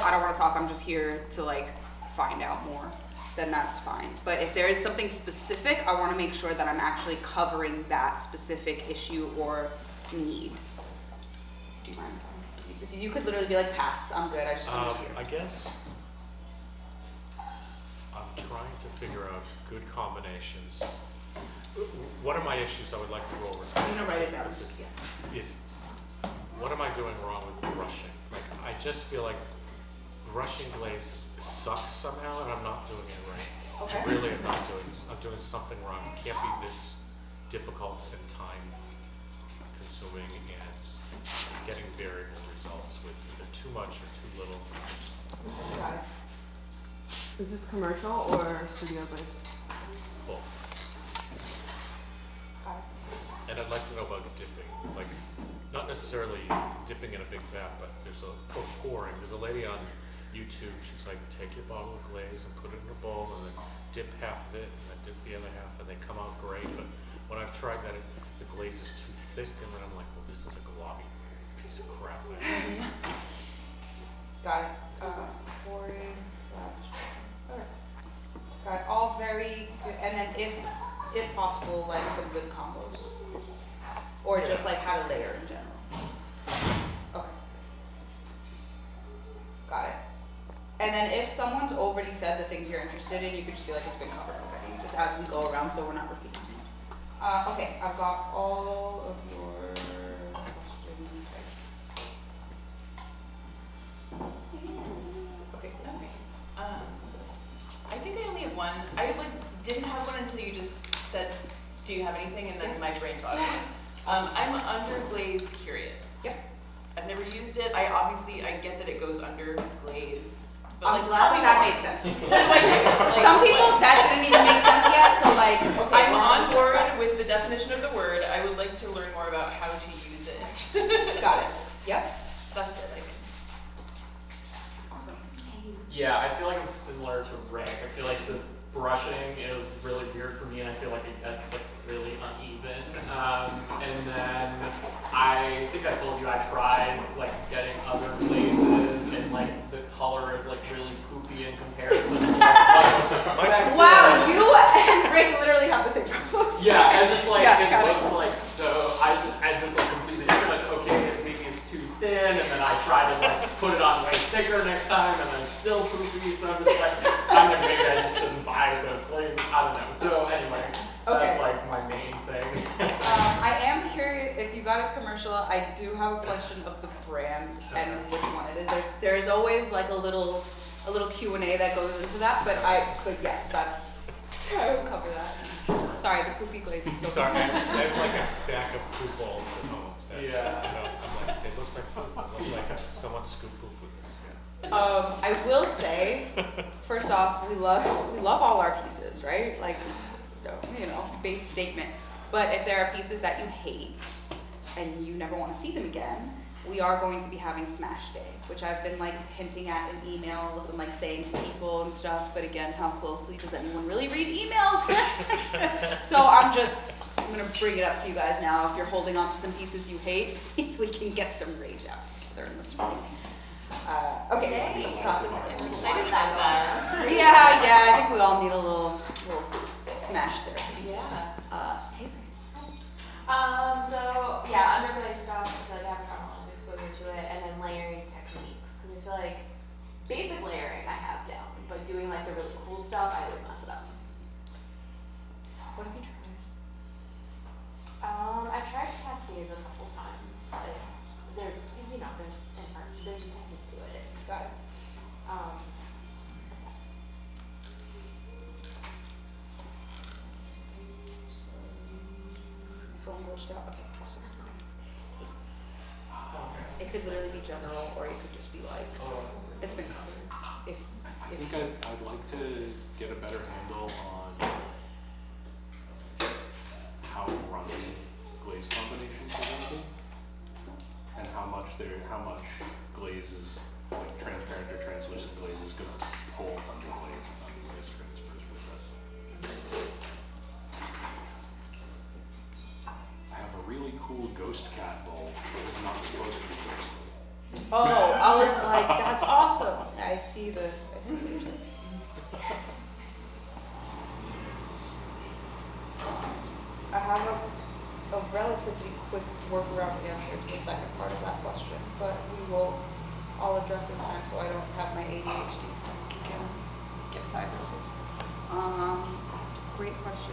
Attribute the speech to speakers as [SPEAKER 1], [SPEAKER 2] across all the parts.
[SPEAKER 1] I don't want to talk, I'm just here to like find out more, then that's fine. But if there is something specific, I want to make sure that I'm actually covering that specific issue or need. Do you mind? If you could literally be like, pass, I'm good, I just want to hear.
[SPEAKER 2] I guess I'm trying to figure out good combinations. One of my issues I would like to go over.
[SPEAKER 1] I'm gonna write it down.
[SPEAKER 2] Is what am I doing wrong with brushing? Like, I just feel like brushing glaze sucks somehow, and I'm not doing it right.
[SPEAKER 1] Okay.
[SPEAKER 2] I really am not doing. I'm doing something wrong. It can't be this difficult and time-consuming and getting variable results with either too much or too little.
[SPEAKER 1] Got it.
[SPEAKER 3] Is this commercial or studio glaze?
[SPEAKER 2] Both.
[SPEAKER 1] Got it.
[SPEAKER 2] And I'd like to know about dipping, like not necessarily dipping in a big vat, but or pouring. There's a lady on YouTube. She's like, take your bottle of glaze and put it in a bowl, and then dip half of it, and then dip the other half, and they come out great. But when I've tried that, the glaze is too thick, and then I'm like, well, this is a globby piece of crap.
[SPEAKER 1] Got it. Pouring slash. Okay. Got it. All very good. And then if possible, like some good combos. Or just like how to layer in general. Okay. Got it. And then if someone's already said the things you're interested in, you could just be like, it's been covered already, just as we go around so we're not repeating. Okay, I've got all of your questions. Okay,
[SPEAKER 4] I think I only have one. I didn't have one until you just said, do you have anything? And then my brain thought of it. I'm Underglaze curious.
[SPEAKER 1] Yep.
[SPEAKER 4] I've never used it. I get that it goes under glaze. But
[SPEAKER 1] I'm glad that made sense.
[SPEAKER 4] What do I do?
[SPEAKER 1] Some people that didn't even make sense yet, so like, okay.
[SPEAKER 4] I'm on board with the definition of the word. I would like to learn more about how to use it.
[SPEAKER 1] Got it. Yep.
[SPEAKER 4] That's it.
[SPEAKER 1] Awesome.
[SPEAKER 5] Yeah, I feel like I'm similar to Rick. I feel like the brushing is really weird for me, and I feel like it gets like really uneven. And then I think I told you I tried like getting other glazes, and like the color is like really poopy in comparison to what I was expecting.
[SPEAKER 1] Wow, you and Rick literally have the same problems.
[SPEAKER 5] Yeah, it's just like
[SPEAKER 1] Yeah,
[SPEAKER 5] it looks like so. I just like completely different. Like, okay, maybe it's too thin, and then I try to like put it on way thicker next time, and then it's still poopy. So I'm just like, maybe I just shouldn't buy those glazes. I don't know. So anyway, that's like my main thing.
[SPEAKER 1] I am curious if you got a commercial. I do have a question of the brand and which one it is. There's always like a little Q&A that goes into that, but yes, that's. I will cover that. Sorry, the poopy glaze is so.
[SPEAKER 2] Sorry, I have like a stack of poop balls at home. That,
[SPEAKER 5] Yeah.
[SPEAKER 2] I'm like, it looks like poop. It looks like someone scooped poop with this. Yeah.
[SPEAKER 1] I will say, first off, we love all our pieces, right? Like, base statement. But if there are pieces that you hate and you never want to see them again, we are going to be having Smash Day, which I've been like hinting at in emails and like saying to people and stuff. But again, how closely does anyone really read emails? So I'm gonna bring it up to you guys now. If you're holding on to some pieces you hate, we can get some rage out together in this room. Okay.
[SPEAKER 4] Yay. I'm excited about that.
[SPEAKER 1] Yeah, I think we all need a little smash therapy.
[SPEAKER 4] Yeah.
[SPEAKER 1] Hey,
[SPEAKER 6] So yeah, underglaze stuff, I feel like I have a lot of exposure to it, and then layering techniques, because I feel like basic layering I have down, but doing like the really cool stuff, I always mess it up.
[SPEAKER 1] what have you tried?
[SPEAKER 6] I've tried cascades a couple times, but there's a technique to it.
[SPEAKER 1] Got it. Phone glitched out. Okay, awesome. It could literally be general, or it could just be like, it's been covered.
[SPEAKER 7] I think I'd like to get a better handle on how running glaze combinations are going to be, and how much glaze is, like transparent or translucent glaze is going to pull underglaze and underglaze transfers with us. I have a really cool ghost cat bowl that is not supposed to be ghostly.
[SPEAKER 1] Oh, I was like, that's awesome. I see what you're saying. I have a relatively quick workaround answer to the second part of that question, but I'll address in time so I don't have my ADHD get sidetracked. Great question.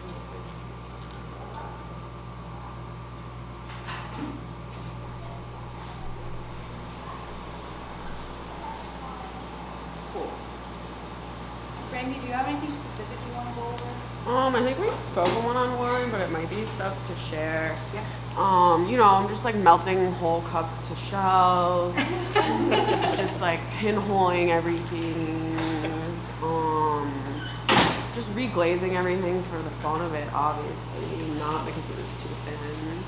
[SPEAKER 1] Cool. Randy, do you have anything specific you want to go over?
[SPEAKER 3] I think we spoke on one-on-one, but it might be stuff to share.
[SPEAKER 1] Yeah.
[SPEAKER 3] I'm just like melting whole cups to shells, just like pinholing everything, just reglazing everything for the fun of it, obviously, not because it was too thin.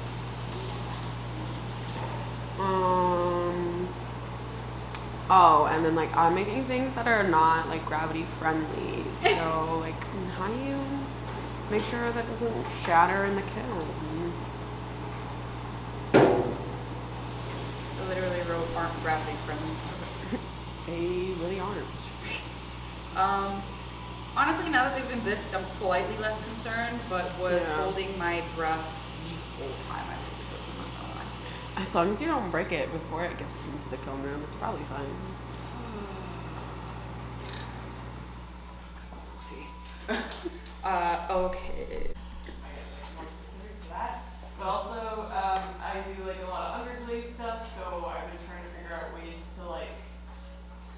[SPEAKER 3] Oh, and then like I'm making things that are not like gravity friendly. So like, how do you make sure that doesn't shatter in the kiln?
[SPEAKER 1] I literally wrote aren't gravity friendly.
[SPEAKER 3] They really aren't.
[SPEAKER 1] Honestly, now that they've been bisqued, I'm slightly less concerned, but was
[SPEAKER 3] Yeah.
[SPEAKER 1] holding my breath the whole time I moved those, I'm not gonna lie.
[SPEAKER 3] As long as you don't break it before it gets into the kiln room, it's probably fine.
[SPEAKER 1] We'll see. Okay.
[SPEAKER 4] I guess like more specific to that. But also, I do like a lot of underglaze stuff, so I've been trying to figure out ways to like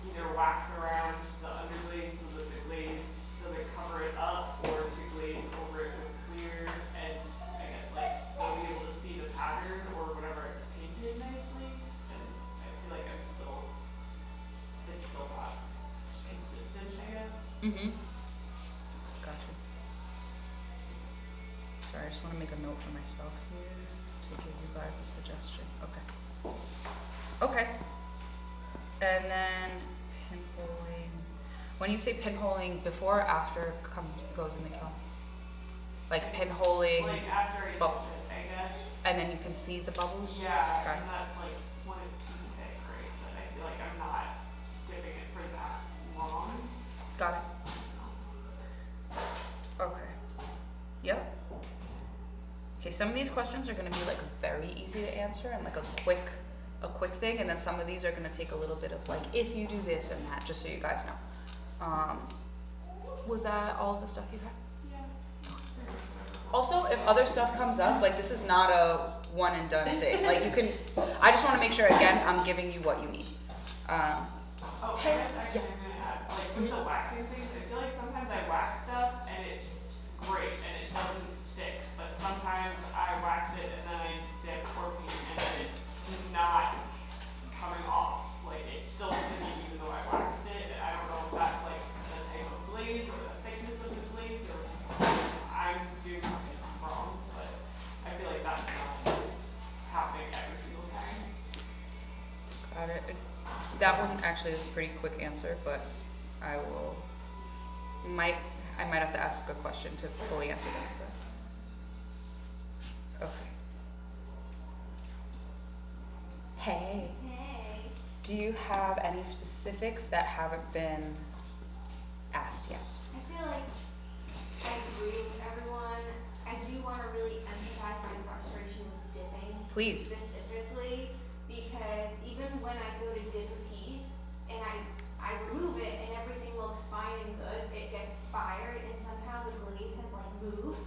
[SPEAKER 4] either wax around the underglaze so that the glaze doesn't cover it up, or to glaze over it with clear and I guess like still be able to see the pattern or whatever I painted nicely. And I feel like it's still not consistent, I guess.
[SPEAKER 1] Mm-hmm. Gotcha. Sorry, I just want to make a note for myself here to give you guys a suggestion. Okay. Okay. And then pinholing. When you say pinholing, before or after goes in the kiln? Like pinholing,
[SPEAKER 4] Like after I
[SPEAKER 1] bub-
[SPEAKER 4] dip it, I guess.
[SPEAKER 1] and then you can see the bubbles?
[SPEAKER 4] Yeah,
[SPEAKER 1] Got
[SPEAKER 4] and
[SPEAKER 1] it.
[SPEAKER 4] that's like when it's too thick, right? But I feel like I'm not dipping it for that long.
[SPEAKER 1] Got it. Okay. Yep. Okay, some of these questions are going to be like very easy to answer and like a quick thing, and then some of these are going to take a little bit of like if you do this and that, just so you guys know. Was that all of the stuff you had?
[SPEAKER 4] Yeah.
[SPEAKER 1] Also, if other stuff comes up, like this is not a one and done thing. Like you can, I just want to make sure again I'm giving you what you need.
[SPEAKER 4] Oh, I guess actually
[SPEAKER 1] Yeah.
[SPEAKER 4] I'm gonna add, like with the waxing things, I feel like sometimes I wax stuff and it's great and it doesn't stick, but sometimes I wax it and then I dip or paint and then it's not coming off. Like it's still sticky even though I waxed it. And I don't know if that's like the type of glaze or the thickness of the glaze or I'm doing something wrong, but I feel like that's not happening every single time.
[SPEAKER 1] Got it. That one actually is a pretty quick answer, but I might have to ask a question to fully answer that. Okay. Hey.
[SPEAKER 6] Hey.
[SPEAKER 1] Do you have any specifics that haven't been asked yet?
[SPEAKER 6] I feel like I agree with everyone. I do want to really emphasize my frustration with dipping.
[SPEAKER 1] Please.
[SPEAKER 6] Specifically, because even when I go to dip a piece and I remove it and everything looks fine and good, it gets fired and somehow the glaze has like moved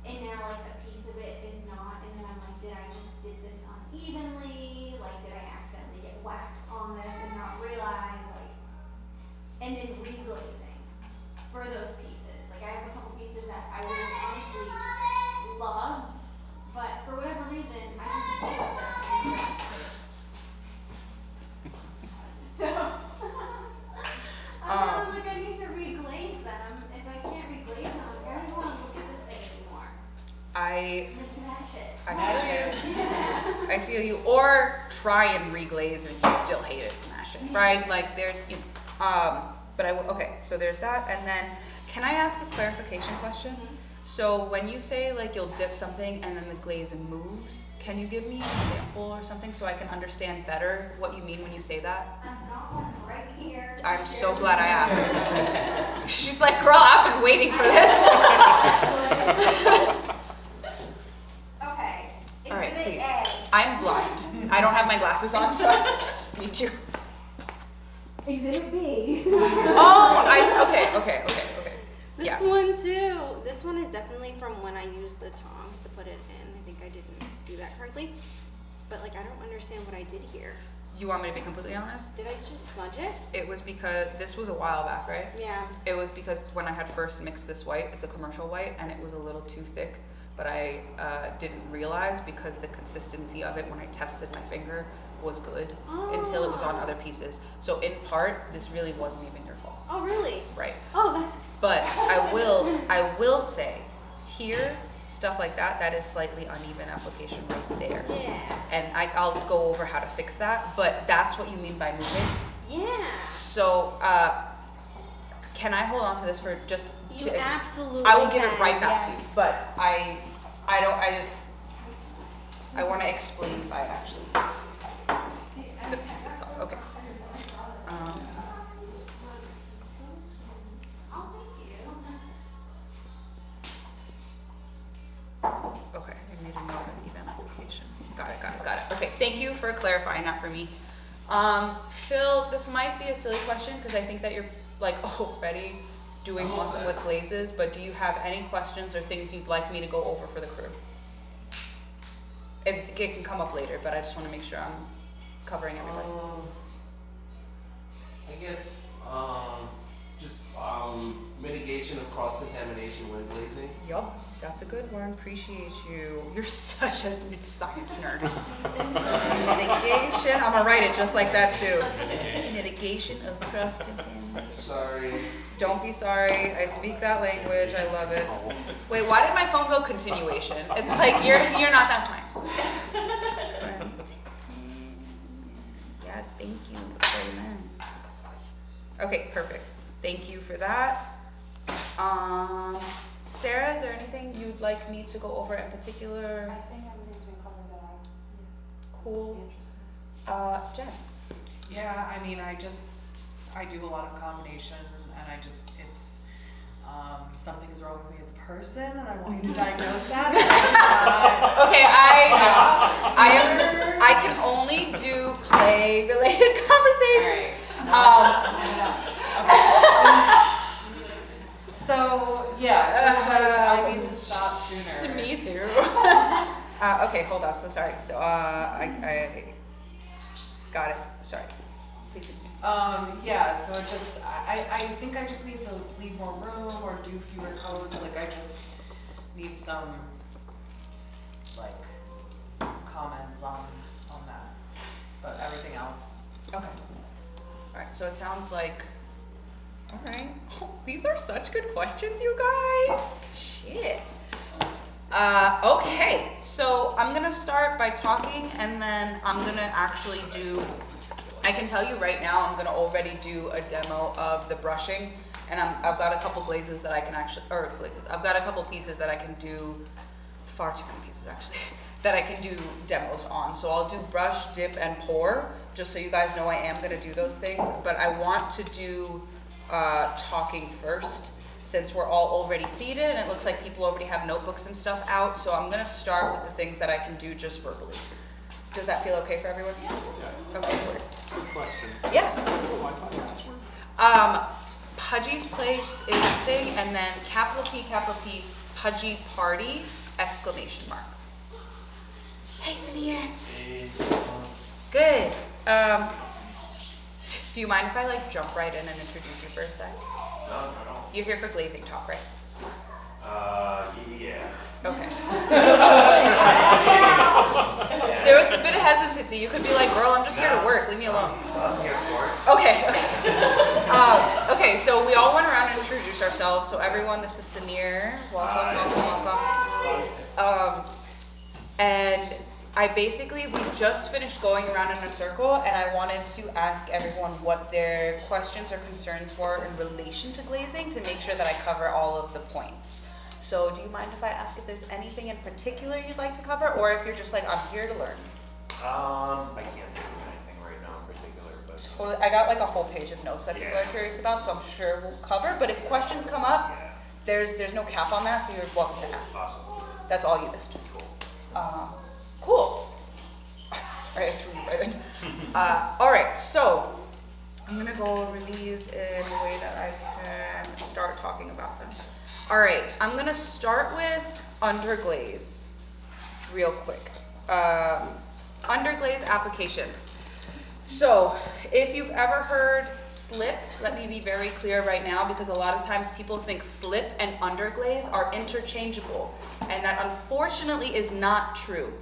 [SPEAKER 6] and now like a piece of it is not, and then I'm like, did I just dip this unevenly? Like did I accidentally get wax on this and not realize, like, and then reglazing for those pieces. Like I have a couple pieces that I would have honestly loved, but for whatever reason, I just did them. So, I'm like, I need to reglaze them. If I can't reglaze them, I don't want to look at this thing anymore.
[SPEAKER 1] I
[SPEAKER 6] Smash it.
[SPEAKER 1] I I feel you. Or try and reglaze, and if you still hate it, smash it. Right? Like there's, but I will. Okay, so there's that, and then can I ask a clarification question? So when you say like you'll dip something and then the glaze moves, can you give me an example or something so I can understand better what you mean when you say that?
[SPEAKER 6] I've got one right here. to
[SPEAKER 1] I'm so
[SPEAKER 6] share
[SPEAKER 1] glad I
[SPEAKER 6] with you.
[SPEAKER 1] asked. She's like, girl, I've been waiting for this.
[SPEAKER 6] Okay.
[SPEAKER 1] All right,
[SPEAKER 6] Exhibit
[SPEAKER 1] please.
[SPEAKER 6] A.
[SPEAKER 1] I'm blind. I don't have my glasses on, so I just need you.
[SPEAKER 6] Exhibit B.
[SPEAKER 1] Oh, okay.
[SPEAKER 8] This
[SPEAKER 1] Yeah.
[SPEAKER 8] one too. This one is definitely from when I used the tongs to put it in. I think I didn't do that correctly. But like I don't understand what I did here.
[SPEAKER 1] You want me to be completely honest?
[SPEAKER 8] Did I just smudge it?
[SPEAKER 1] It was because this was a while back, right?
[SPEAKER 8] Yeah.
[SPEAKER 1] It was because when I had first mixed this white, it's a commercial white, and it was a little too thick. But I didn't realize because the consistency of it when I tested my finger was good until it was on other pieces. So in part, this really wasn't even your fault,
[SPEAKER 8] Oh really?
[SPEAKER 1] right?
[SPEAKER 8] Oh that's
[SPEAKER 1] But I will say, here, stuff like that is slightly uneven application right there.
[SPEAKER 8] yeah.
[SPEAKER 1] And I'll go over how to fix that, but that's what you mean by moving.
[SPEAKER 8] Yeah.
[SPEAKER 1] So, can I hold on to this for just?
[SPEAKER 8] You absolutely
[SPEAKER 1] I will give it
[SPEAKER 8] can,
[SPEAKER 1] right back to you,
[SPEAKER 8] yes.
[SPEAKER 1] but I want to explain by actually the piece itself. Okay. Okay, I made a note of even applications. Got it. Okay, thank you for clarifying that for me. Phil, this might be a silly question because I think that you're like already doing awesome with glazes, but do you have any questions or things you'd like me to go over for the crew? It can come up later, but I just want to make sure I'm covering everybody.
[SPEAKER 9] I guess just mitigation of cross-contamination when glazing.
[SPEAKER 1] Yup, that's a good one. Appreciate you. You're such a science nerd. Mitigation. I'm gonna write it just like that too. Mitigation of cross-contamination.
[SPEAKER 9] Sorry.
[SPEAKER 1] Don't be sorry. I speak that language. I love it. Wait, why did my phone go continuation? It's like you're not that smart. Yes, thank you very much. Okay, perfect. Thank you for that. Sarah, is there anything you'd like me to go over in particular?
[SPEAKER 4] I think everything's been covered that I'm
[SPEAKER 1] Cool.
[SPEAKER 4] interested.
[SPEAKER 1] Jen.
[SPEAKER 10] Yeah, I mean, I do a lot of combination, and it's something's wrong with me as a person, and I want you to diagnose that.
[SPEAKER 1] Okay, I can only do play related conversations.
[SPEAKER 10] So yeah, just like I need to stop sooner.
[SPEAKER 1] Me too. Okay, hold on. So sorry. So I got it. Sorry. Please continue.
[SPEAKER 10] Yeah, so I think I just need to leave more room or do fewer codes. Like I just need some like comments on that. But everything else.
[SPEAKER 1] Okay. All right. So it sounds like. All right. These are such good questions, you guys. Shit. Okay. So I'm gonna start by talking, and then I'm gonna actually do. I can tell you right now, I'm gonna already do a demo of the brushing, and I've got a couple glazes that I can actually, or glazes. I've got a couple pieces that I can do, far too many pieces actually, that I can do demos on. So I'll do brush, dip, and pour, just so you guys know I am gonna do those things. But I want to do talking first, since we're all already seated, and it looks like people already have notebooks and stuff out. So I'm gonna start with the things that I can do just verbally. Does that feel okay for everyone? Yeah. Okay, word.
[SPEAKER 7] Good question.
[SPEAKER 1] Yeah.
[SPEAKER 7] Wi-Fi password?
[SPEAKER 1] Pudgy's Place is a thing, and then capital P, Pudgy Party, exclamation mark. Hey, Samir. Good. Do you mind if I like jump right in and introduce you for a sec?
[SPEAKER 11] No, no.
[SPEAKER 1] You're here for glazing talk, right?
[SPEAKER 11] Yeah.
[SPEAKER 1] Okay. There was a bit of hesitancy. You could be like, girl, I'm just here to work. Leave me alone.
[SPEAKER 11] I'm here for it.
[SPEAKER 1] Okay. Okay, so we all went around and introduced ourselves. So everyone, this is Samir. Welcome. And we just finished going around in a circle, and I wanted to ask everyone what their questions or concerns were in relation to glazing to make sure that I cover all of the points. So do you mind if I ask if there's anything in particular you'd like to cover, or if you're just like, I'm here to learn?
[SPEAKER 11] I can't think of anything right now in particular, but.
[SPEAKER 1] Totally, I got like a whole page of notes that people
[SPEAKER 11] Yeah.
[SPEAKER 1] are curious about, so I'm sure we'll cover, but if questions come up,
[SPEAKER 11] Yeah.
[SPEAKER 1] there's no cap on that, so you're welcome to ask.
[SPEAKER 11] Awesome.
[SPEAKER 1] That's all you missed. Cool. Sorry, I threw you right in. All right, so I'm gonna go over these in a way that I can start talking about them. All right, I'm gonna start with Underglaze real quick. Underglaze applications. So if you've ever heard slip, let me be very clear right now, because a lot of times people think slip and underglaze are interchangeable, and that unfortunately is not true.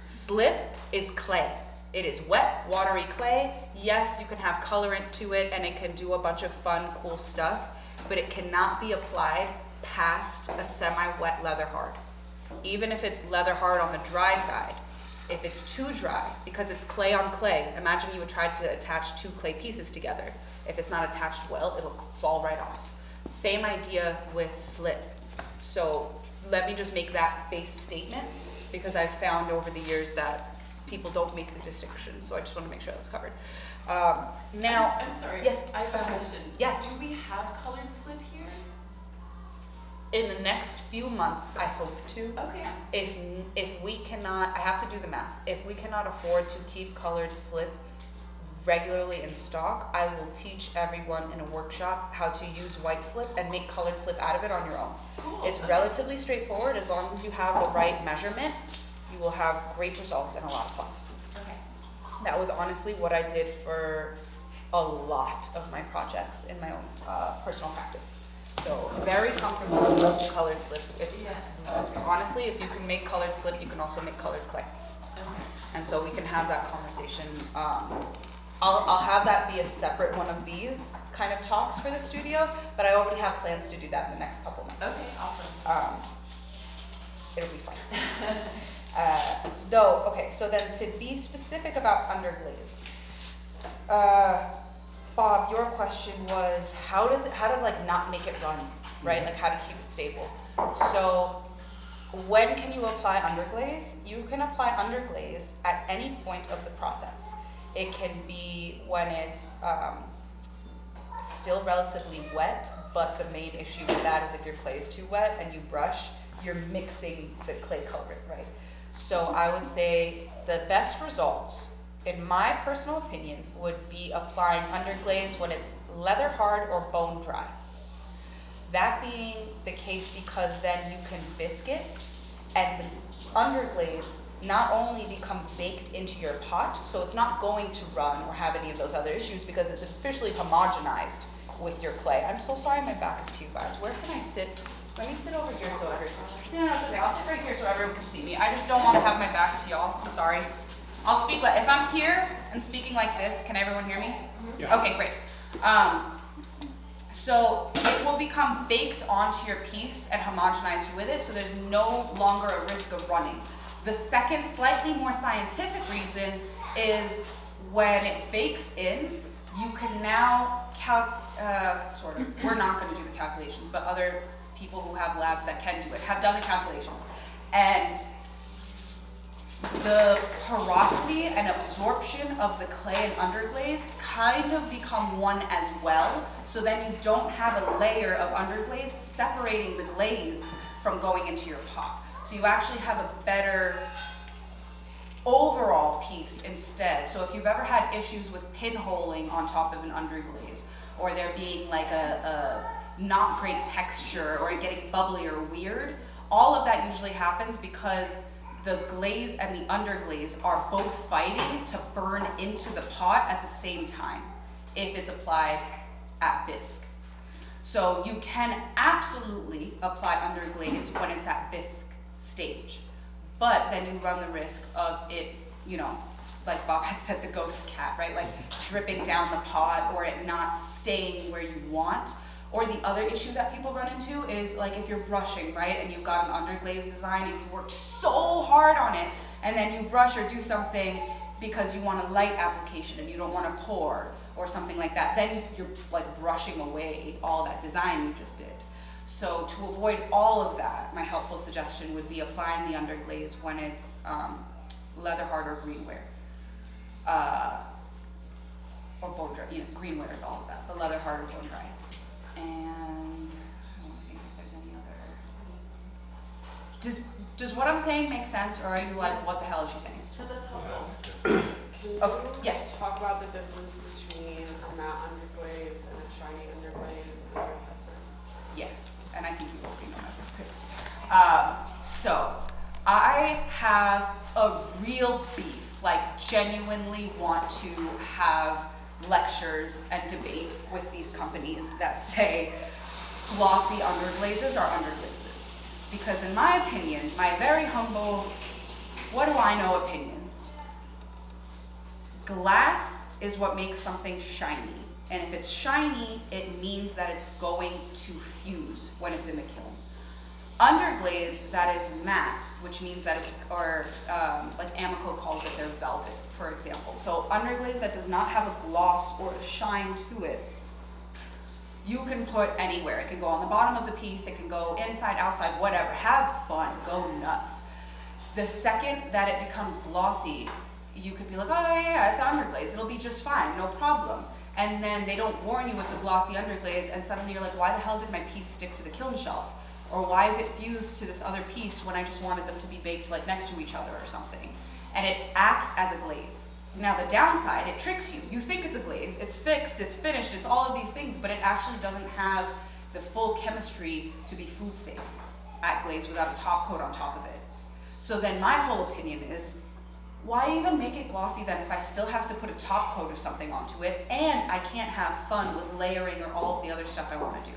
[SPEAKER 1] Slip is clay. It is wet, watery clay. Yes, you can have colorant to it and it can do a bunch of fun, cool stuff, but it cannot be applied past a semi-wet leather hard. Even if it's leather hard on the dry side, if it's too dry, because it's clay on clay, imagine you would try to attach two clay pieces together. If it's not attached well, it'll fall right off. Same idea with slip. So let me just make that base statement, because I've found over the years that people don't make the distinction, so I just want to make sure that's covered. Now,
[SPEAKER 4] I'm sorry.
[SPEAKER 1] Yes.
[SPEAKER 4] I have a question.
[SPEAKER 1] Yes.
[SPEAKER 4] Do we have colored slip here?
[SPEAKER 1] in the next few months, I hope to.
[SPEAKER 4] Okay.
[SPEAKER 1] If we cannot, I have to do the math. If we cannot afford to keep colored slip regularly in stock, I will teach everyone in a workshop how to use white slip and make colored slip out of it on your own.
[SPEAKER 4] Cool.
[SPEAKER 1] It's relatively straightforward. As long as you have the right measurement, you will have great results and a lot of fun.
[SPEAKER 4] Okay.
[SPEAKER 1] That was honestly what I did for a lot of my projects in my own personal practice. So very comfortable used to colored slip. It's honestly, if you can make colored slip, you can also make colored clay.
[SPEAKER 4] Okay.
[SPEAKER 1] And so we can have that conversation. I'll have that be a separate one of these kind of talks for the studio, but I already have plans to do that in the next couple months.
[SPEAKER 4] Okay, awesome.
[SPEAKER 1] It'll be fun. Okay, so then to be specific about Underglaze, Bob, your question was how to like not make it run, right? Like how to keep it stable. So when can you apply Underglaze? You can apply Underglaze at any point of the process. It can be when it's still relatively wet, but the main issue with that is if your clay is too wet and you brush, you're mixing the clay colorant, right? So I would say the best results, in my personal opinion, would be applying Underglaze when it's leather hard or bone dry. That being the case because then you can bisque it, and the Underglaze not only becomes baked into your pot, so it's not going to run or have any of those other issues because it's officially homogenized with your clay. I'm so sorry my back is to you guys. Where can I sit? Let me sit over here so everyone, no, it's okay. I'll sit right here so everyone can see me. I just don't want to have my back to y'all. I'm sorry. I'll speak like, if I'm here and speaking like this, can everyone hear me?
[SPEAKER 7] Yeah.
[SPEAKER 1] Okay, great. So it will become baked onto your piece and homogenized with it, so there's no longer a risk of running. The second, slightly more scientific reason is when it bakes in, you can now we're not going to do the calculations, but other people who have labs that can do it have done the calculations. And the porosity and absorption of the clay and underglaze kind of become one as well. So then you don't have a layer of underglaze separating the glaze from going into your pot. So you actually have a better overall piece instead. So if you've ever had issues with pinholing on top of an underglaze, or there being like a not great texture, or it getting bubbly or weird, all of that usually happens because the glaze and the underglaze are both fighting to burn into the pot at the same time if it's applied at bisque. So you can absolutely apply underglaze when it's at bisque stage, but then you run the risk of it, like Bob had said, the ghost cat, right? Like dripping down the pot or it not staying where you want. Or the other issue that people run into is like if you're brushing, right? And you've got an underglaze design and you worked so hard on it, and then you brush or do something because you want a light application and you don't want to pour or something like that. Then you're like brushing away all that design you just did. So to avoid all of that, my helpful suggestion would be applying the underglaze when it's leather hard or greenware. Or bone dry, greenware is all of that, but leather hard or bone dry. And I don't think if there's any other. Does what I'm saying make sense, or are you like, what the hell is she saying?
[SPEAKER 4] But that's
[SPEAKER 2] Yeah,
[SPEAKER 4] helpful.
[SPEAKER 2] that's good.
[SPEAKER 3] Can you
[SPEAKER 1] Oh, yes.
[SPEAKER 3] talk about the difference between a matte underglaze and a shiny underglaze and your preference?
[SPEAKER 1] Yes, and I think you already know my preference. So, I have a real beef, like genuinely want to have lectures and debate with these companies that say glossy underglazes are underglazes. Because in my opinion, my very humble, what do I know opinion, glass is what makes something shiny. And if it's shiny, it means that it's going to fuse when it's in the kiln. Underglaze that is matte, which means that it's, or like Amico calls it their velvet, for example. So underglaze that does not have a gloss or a shine to it, you can put anywhere. It can go on the bottom of the piece, it can go inside, outside, whatever. Have fun, go nuts. The second that it becomes glossy, you could be like, oh yeah, it's underglaze, it'll be just fine, no problem. And then they don't warn you it's a glossy underglaze, and suddenly you're like, why the hell did my piece stick to the kiln shelf? Or why is it fused to this other piece when I just wanted them to be baked like next to each other or something? And it acts as a glaze. Now the downside, it tricks you. You think it's a glaze, it's fixed, it's finished, it's all of these things, but it actually doesn't have the full chemistry to be food safe at glaze without a top coat on top of it. So then my whole opinion is, why even make it glossy then if I still have to put a top coat of something onto it and I can't have fun with layering or all of the other stuff I want to do?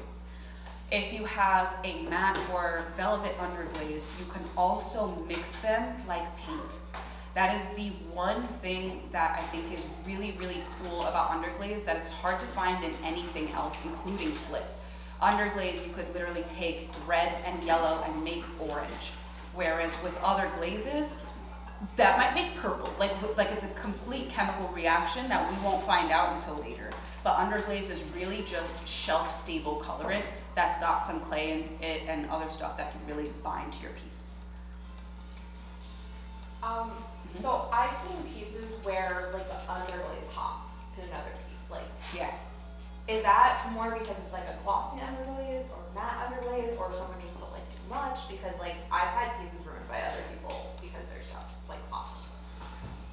[SPEAKER 1] If you have a matte or velvet underglaze, you can also mix them like paint. That is the one thing that I think is really, really cool about underglaze, that it's hard to find in anything else, including slip. Underglaze, you could literally take red and yellow and make orange. Whereas with other glazes, that might make purple. Like it's a complete chemical reaction that we won't find out until later. But underglaze is really just shelf-stable colorant that's got some clay in it and other stuff that can really bind to your piece.
[SPEAKER 12] So I've seen pieces where like the underglaze hops to another piece. Like,
[SPEAKER 1] Yeah.
[SPEAKER 12] is that more because it's like a glossy underglaze or matte underglaze, or someone just put like too much? Because like I've had pieces ruined by other people because their stuff like hops.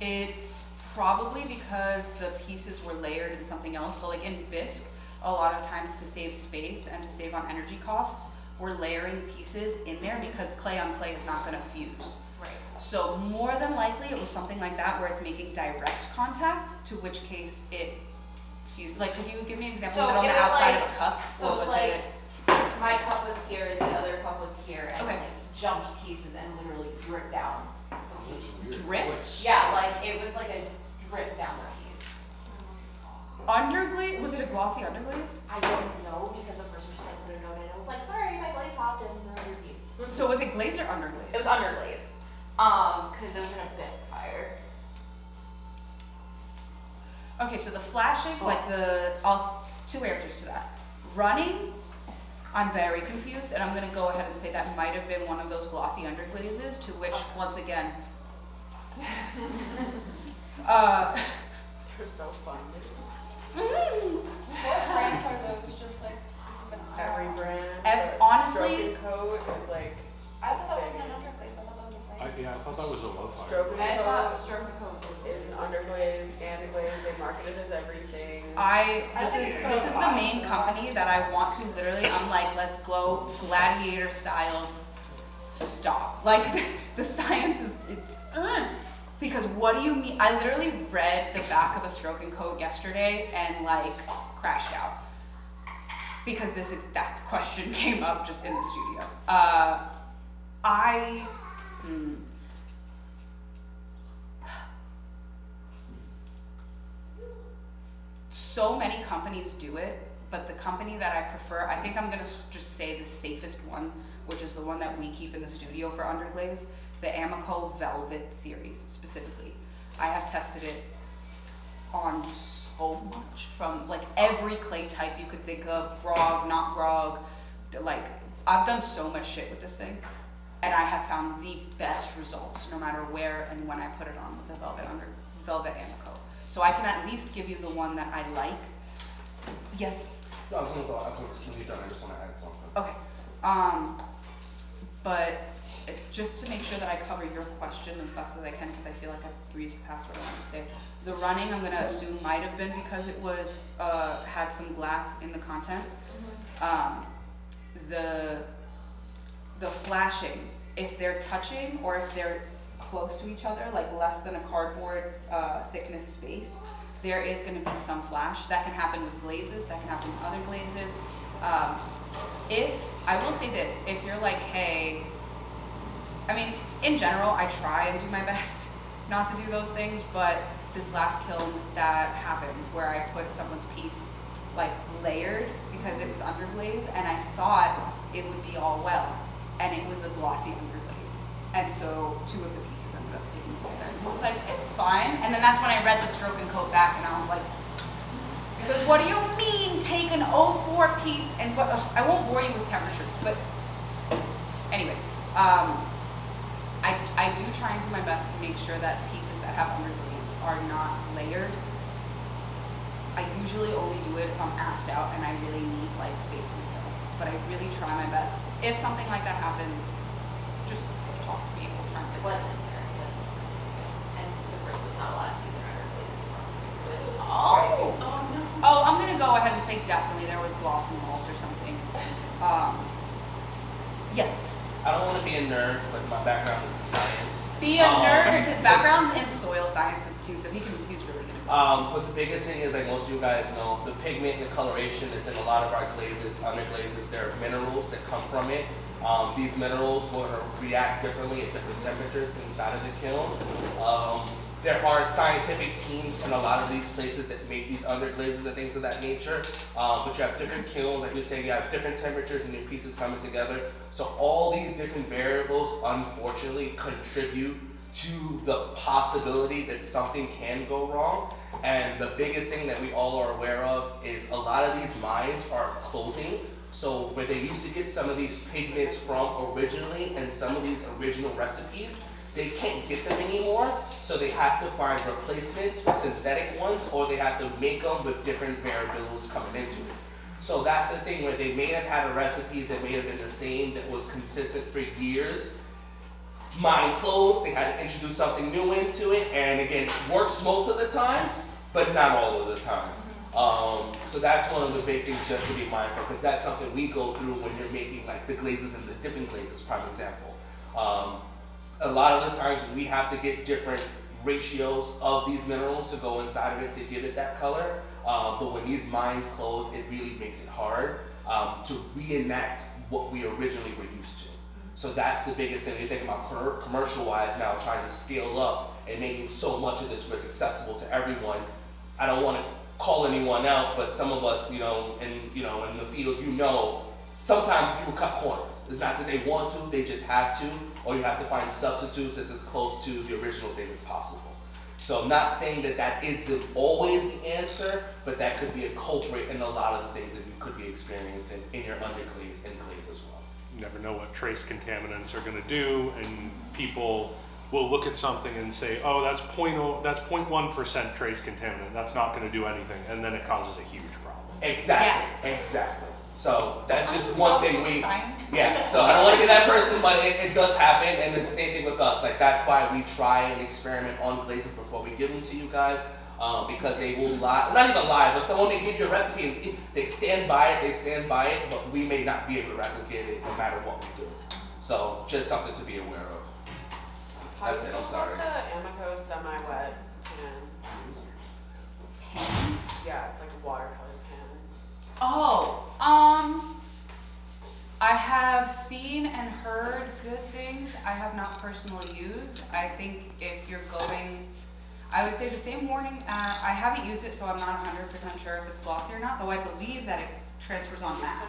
[SPEAKER 1] It's probably because the pieces were layered in something else. So like in bisque, a lot of times to save space and to save on energy costs, we're layering pieces in there because clay on clay is not going to fuse.
[SPEAKER 12] Right.
[SPEAKER 1] So more than likely it was something like that where it's making direct contact, to which case it fused. Like, could you give me an example?
[SPEAKER 12] So
[SPEAKER 1] Was it on
[SPEAKER 12] it
[SPEAKER 1] the
[SPEAKER 12] was
[SPEAKER 1] outside
[SPEAKER 12] like-
[SPEAKER 1] of a cup?
[SPEAKER 12] so
[SPEAKER 1] Or
[SPEAKER 12] it's
[SPEAKER 1] was
[SPEAKER 12] like-
[SPEAKER 1] it?
[SPEAKER 12] My cup was here, the other cup was here, and
[SPEAKER 1] Okay.
[SPEAKER 12] it like jumped pieces and literally dripped down the piece.
[SPEAKER 1] Dripped?
[SPEAKER 12] Yeah, like it was like a drip down the piece.
[SPEAKER 1] Underglaze? Was it a glossy underglaze?
[SPEAKER 12] I don't know because the person just like put a note in and was like, sorry, my glaze hopped in your piece.
[SPEAKER 1] So was it glaze or underglaze?
[SPEAKER 12] It was underglaze. Cause it was in a bisque fire.
[SPEAKER 1] Okay, so the flashing, like two answers to that. Running, I'm very confused, and I'm gonna go ahead and say that might have been one of those glossy underglazes, to which, once again,
[SPEAKER 3] They're so fun.
[SPEAKER 12] What brands are those? Just like
[SPEAKER 3] Every brand. but
[SPEAKER 1] honestly-
[SPEAKER 3] Stroke and Coat is like.
[SPEAKER 12] I thought that was an underglaze. I thought that was a glaze.
[SPEAKER 7] Yeah, I thought that was a low fire.
[SPEAKER 3] Stroke
[SPEAKER 12] I
[SPEAKER 3] and
[SPEAKER 12] thought
[SPEAKER 3] Coat
[SPEAKER 12] stroke and coat
[SPEAKER 3] is an underglaze and a glaze. They market it as everything.
[SPEAKER 1] this is the main company that I want to literally, I'm like, let's go gladiator style, stop. Like, the science is, because what do you mean? I literally read the back of a Stroke and Coat yesterday and like crashed out. Because this exact question came up just in the studio. So many companies do it, but the company that I prefer, I think I'm gonna just say the safest one, which is the one that we keep in the studio for underglaze, the Amico Velvet series specifically. I have tested it on so much, from like every clay type you could think of, grog, not grog, like, I've done so much shit with this thing, and I have found the best results no matter where and when I put it on with the velvet Amico. So I can at least give you the one that I like. Yes.
[SPEAKER 9] No, I was gonna when you're done, I just wanna add something.
[SPEAKER 1] Okay. But just to make sure that I cover your question as best as I can, because I feel like I've breezed past what I want to say. The running, I'm gonna assume might have been because it was had some glass in the content. The flashing, if they're touching or if they're close to each other, like less than a cardboard thickness space, there is going to be some flash. That can happen with glazes, that can happen with other glazes. If, I will say this, if you're like, hey, I mean, in general, I try and do my best not to do those things, but this last kiln that happened where I put someone's piece like layered because it was underglaze, and I thought it would be all well, and it was a glossy underglaze. And so 2 of the pieces ended up sticking together. And I was like, it's fine. And then that's when I read the stroke and coat back, and I was like, because what do you mean take an 04 piece and what, I won't bore you with temperatures, but anyway, I do try and do my best to make sure that pieces that have underglaze are not layered. I usually only do it if I'm asked out and I really need like space in the kiln, but I really try my best. If something like that happens, just talk to me and we'll try and
[SPEAKER 12] It
[SPEAKER 1] figure it out.
[SPEAKER 12] wasn't there, and the person was not allowed to use their underglaze anymore.
[SPEAKER 1] Oh.
[SPEAKER 12] Oh no.
[SPEAKER 1] Oh, I'm gonna go ahead and say definitely there was gloss involved or something. Yes.
[SPEAKER 9] I don't wanna be a nerd, but my background is in science.
[SPEAKER 1] Be a nerd. His background's in soil sciences too, so he's really good.
[SPEAKER 9] But the biggest thing is, like most of you guys know, the pigment and the coloration that's in a lot of our glazes, underglazes, there are minerals that come from it. These minerals will react differently at different temperatures inside of the kiln. There are scientific teams in a lot of these places that make these underglazes and things of that nature. But you have different kilns, like we say, you have different temperatures and your pieces coming together. So all these different variables, unfortunately, contribute to the possibility that something can go wrong. And the biggest thing that we all are aware of is a lot of these mines are closing. So where they used to get some of these pigments from originally and some of these original recipes, they can't get them anymore. So they have to find replacements with synthetic ones, or they have to make them with different variables coming into it. So that's the thing where they may have had a recipe that may have been the same, that was consistent for years. Mine closed, they had to introduce something new into it, and again, it works most of the time, but not all of the time. So that's one of the big things just to be mindful, because that's something we go through when you're making like the glazes and the dipping glazes, prime example. A lot of the times we have to get different ratios of these minerals to go inside of it to give it that color. But when these mines close, it really makes it hard to reenact what we originally were used to. So that's the biggest thing. You think about commercial-wise now, trying to scale up and making so much of this where it's accessible to everyone. I don't want to call anyone out, but some of us, in the fields, sometimes people cut corners. It's not that they want to, they just have to, or you have to find substitutes that's as close to the original thing as possible. So I'm not saying that is always the answer, but that could be a culprit in a lot of the things that you could be experiencing in your underglaze and glaze as well.
[SPEAKER 7] You never know what trace contaminants are going to do, and people will look at something and say, oh, that's 0.1% trace contaminant, that's not going to do anything, and then it causes a huge problem.
[SPEAKER 9] Exactly,
[SPEAKER 1] Yes.
[SPEAKER 9] Exactly. So that's just one thing so I don't want to be that person, but it does happen, and it's the same thing with us. Like, that's why we try and experiment on glazes before we give them to you guys, because they will lie, not even lie, but someone may give you a recipe and they stand by it, but we may not be able to replicate it no matter what we do. So just something to be aware of. That's it, I'm sorry.
[SPEAKER 3] The Amico semi-wet pan. Yeah, it's like a watercolor pan.
[SPEAKER 1] Oh, I have seen and heard good things. I have not personally used. I think if you're going, I would say the same warning. I haven't used it, so I'm not 100% sure if it's glossy or not, though I believe that it transfers on matte.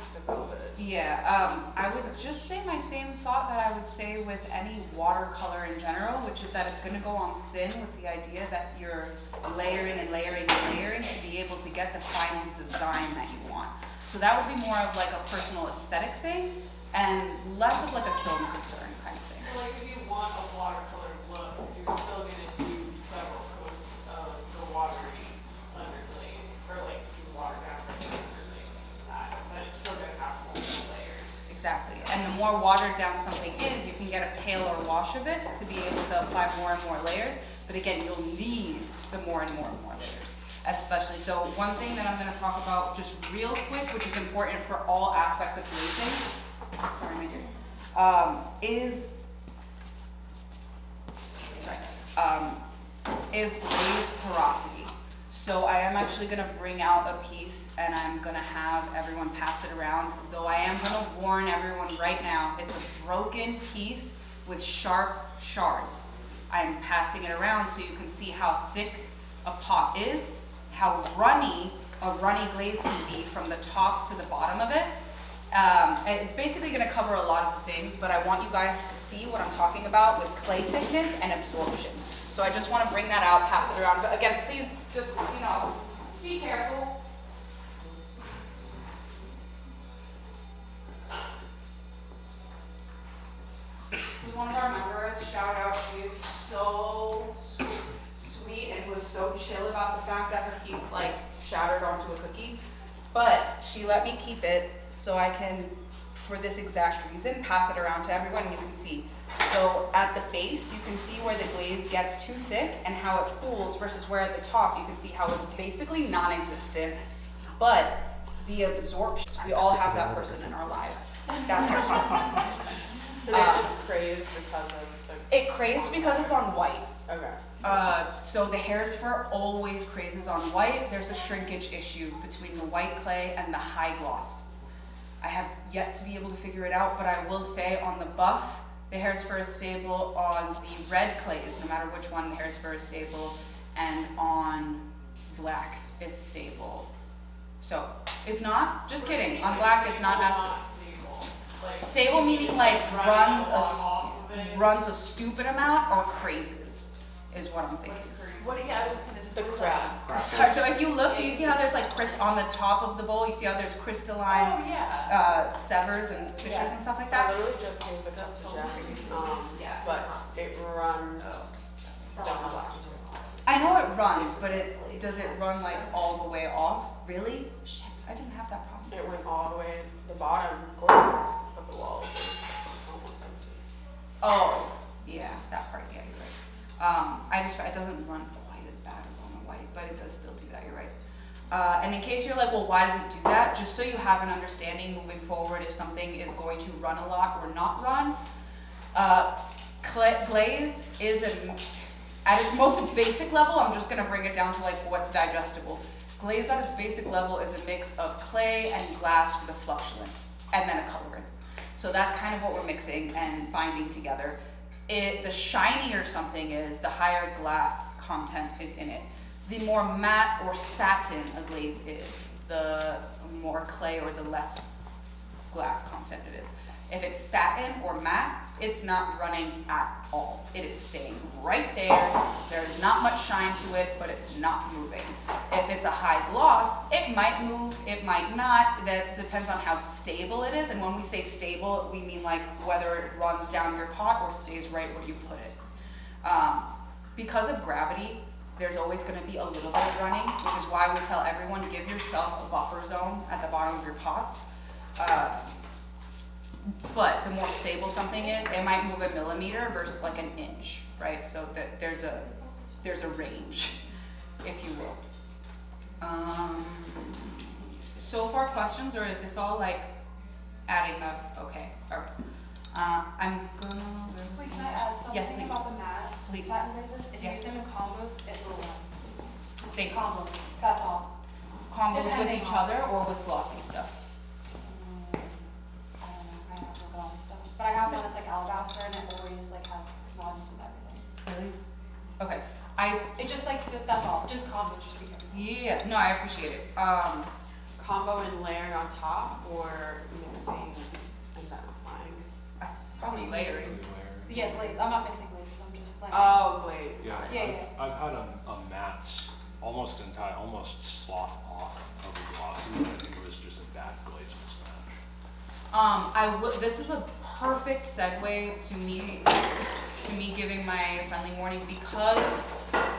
[SPEAKER 1] Yeah, I would just say my same thought that I would say with any watercolor in general, which is that it's going to go on thin with the idea that you're layering and layering and layering to be able to get the final design that you want. So that would be more of like a personal aesthetic thing and less of like a kiln concern kind of thing.
[SPEAKER 4] So like if you want a watercolor look, you're still gonna do several coats of the watery underglaze, or like do water down or underglaze and use that, but it's still gonna have multiple layers.
[SPEAKER 1] Exactly. And the more watered down something is, you can get a paler wash of it to be able to apply more and more layers. But again, you'll need the more and more and more layers. Especially, so one thing that I'm going to talk about just real quick, which is important for all aspects of glazing, sorry, my dear, is glaze porosity. So I am actually going to bring out a piece and I'm going to have everyone pass it around, though I am going to warn everyone right now, it's a broken piece with sharp shards. I'm passing it around so you can see how thick a pot is, how runny a runny glaze can be from the top to the bottom of it. And it's basically going to cover a lot of the things, but I want you guys to see what I'm talking about with clay thickness and absorption. So I just want to bring that out, pass it around. But again, please just, be careful. This is one of our members, shout out, she is so sweet and was so chill about the fact that her piece shattered onto a cookie. But she let me keep it so I can, for this exact reason, pass it around to everyone and you can see. So at the base, you can see where the glaze gets too thick and how it pools versus where at the top, you can see how it's basically non-existent. But the absorption, we all have that person in our lives. That's what I'm talking about.
[SPEAKER 3] And it just crazed because of the...
[SPEAKER 1] It crazed because it's on white.
[SPEAKER 3] Okay.
[SPEAKER 1] So the hair's fur always crazes on white. There's a shrinkage issue between the white clay and the high gloss. I have yet to be able to figure it out, but I will say on the buff, the hair's fur is stable. On the red clays, no matter which one, the hair's fur is stable. And on black, it's stable. So it's not, just kidding. On black, it's not as stable, meaning runs a stupid amount or crazes, is what I'm thinking.
[SPEAKER 3] The crab.
[SPEAKER 1] So if you look, do you see how there's on the top of the bowl, you see how there's crystalline severs and fissures and stuff like
[SPEAKER 3] I
[SPEAKER 1] that?
[SPEAKER 3] literally just gave the cup to Jackie, but it runs down the bottom.
[SPEAKER 1] I know it runs, but does it run all the way off? Really? Shit, I didn't have that problem.
[SPEAKER 3] It went all the way to the bottom corners of the walls, almost empty.
[SPEAKER 1] Oh, yeah, that part, yeah, you're right. It doesn't run quite as bad as on the white, but it does still do that, you're right. And in case you're like, well, why does it do that? Just so you have an understanding moving forward if something is going to run a lot or not run. Glaze is at its most basic level, I'm just gonna bring it down to what's digestible. Glaze at its basic level is a mix of clay and glass with a fluctuant, and then a colorant. So that's kind of what we're mixing and binding together. The shinier something is, the higher glass content is in it. The more matte or satin a glaze is, the more clay or the less glass content it is. If it's satin or matte, it's not running at all. It is staying right there. There's not much shine to it, but it's not moving. If it's a high gloss, it might move, it might not. That depends on how stable it is. And when we say stable, we mean whether it runs down your pot or stays right where you put it. Because of gravity, there's always going to be a little bit of running, which is why we tell everyone, give yourself a buffer zone at the bottom of your pots. But the more stable something is, it might move a millimeter versus an inch, right? So that there's a range, if you will. So far questions, or is this all adding up? Okay, all right. I'm gonna.
[SPEAKER 12] Wait, can I add something
[SPEAKER 1] Yes, please.
[SPEAKER 12] about the matte?
[SPEAKER 1] Please.
[SPEAKER 12] Satin glazes, if you
[SPEAKER 1] Yeah.
[SPEAKER 12] use them in combos, it will run.
[SPEAKER 1] Say
[SPEAKER 12] Combos, that's all.
[SPEAKER 1] combos with
[SPEAKER 12] Depending
[SPEAKER 1] each
[SPEAKER 12] on-
[SPEAKER 1] other or with glossy stuff.
[SPEAKER 12] I don't know, I have to look at all this stuff. But I have one that's alabaster and it always has runs and everything.
[SPEAKER 1] Really? Okay.
[SPEAKER 12] It's just that's all, just combos, just be careful.
[SPEAKER 1] Yeah. No, I appreciate it.
[SPEAKER 3] Combo and layering on top, or mixing and then applying?
[SPEAKER 1] Probably layering.
[SPEAKER 12] Yeah, glaze, I'm not mixing glazes, I'm just
[SPEAKER 3] Oh, glaze.
[SPEAKER 7] Yeah,
[SPEAKER 12] Yeah,
[SPEAKER 7] I've had a matte almost slough off of the glossy, but I think it was just a bad glaze mismatch.
[SPEAKER 1] This is a perfect segue to me giving my friendly warning, because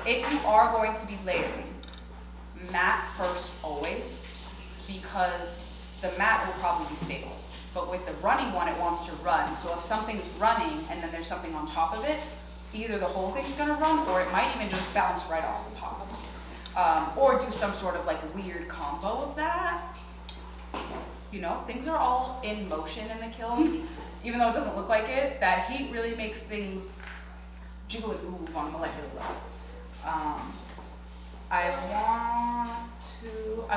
[SPEAKER 1] if you are going to be layering, matte first always, because the matte will probably be stable. But with the running one, it wants to run. So if something's running and then there's something on top of it, either the whole thing's gonna run, or it might even just bounce right off the top. Or do some sort of like weird combo of that. You know, things are all in motion in the kiln. Even though it doesn't look like it, that heat really makes things jiggle and move on a molecular level. I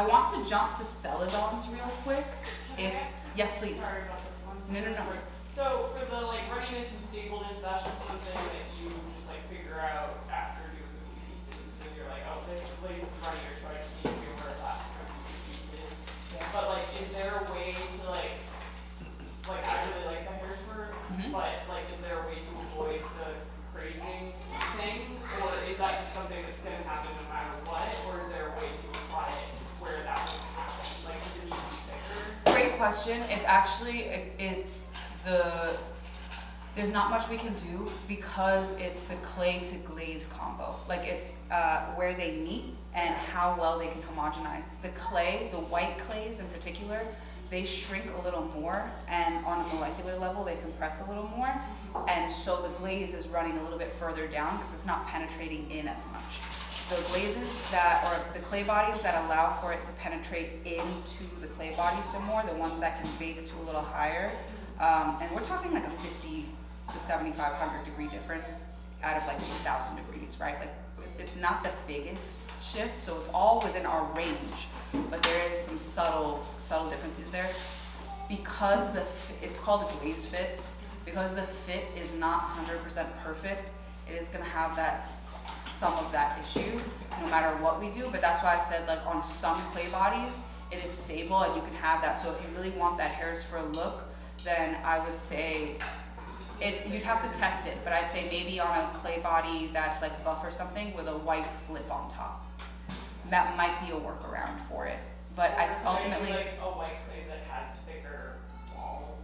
[SPEAKER 1] want to jump to celadons real quick. Yes, please.
[SPEAKER 4] Sorry about this one.
[SPEAKER 1] No.
[SPEAKER 4] So for the like runniness and stableness, that's just something that you just like figure out after doing the few pieces. And you're like, oh, this glaze is runnier, so I just need to be aware of that from a few pieces.
[SPEAKER 1] Yeah.
[SPEAKER 4] But like, is there a way to like I really like the Harrisburg, but like, is there a way to avoid the crazing thing, or is that just something that's gonna happen no matter what, or is there a way to apply it where that won't happen? Like, does it need to be thicker?
[SPEAKER 1] Great question. It's actually, there's not much we can do because it's the clay to glaze combo. Like it's where they meet and how well they can homogenize. The clay, the white clays in particular, they shrink a little more, and on a molecular level they compress a little more, and so the glaze is running a little bit further down because it's not penetrating in as much. The glazes or the clay bodies that allow for it to penetrate into the clay body some more, the ones that can bake to a little higher, and we're talking like a 50 to 7,500 degree difference out of like 2,000 degrees, right? Like it's not the biggest shift, so it's all within our range, but there is some subtle differences there. Because it's called a glaze fit, because the fit is not 100% perfect, it is gonna have some of that issue no matter what we do, but that's why I said like on some clay bodies, it is stable and you can have that. So if you really want that Harrisburg look, then I would say you'd have to test it, but I'd say maybe on a clay body that's like buff or something with a white slip on top. That might be a workaround for it. But ultimately,
[SPEAKER 4] like a white clay that has thicker walls.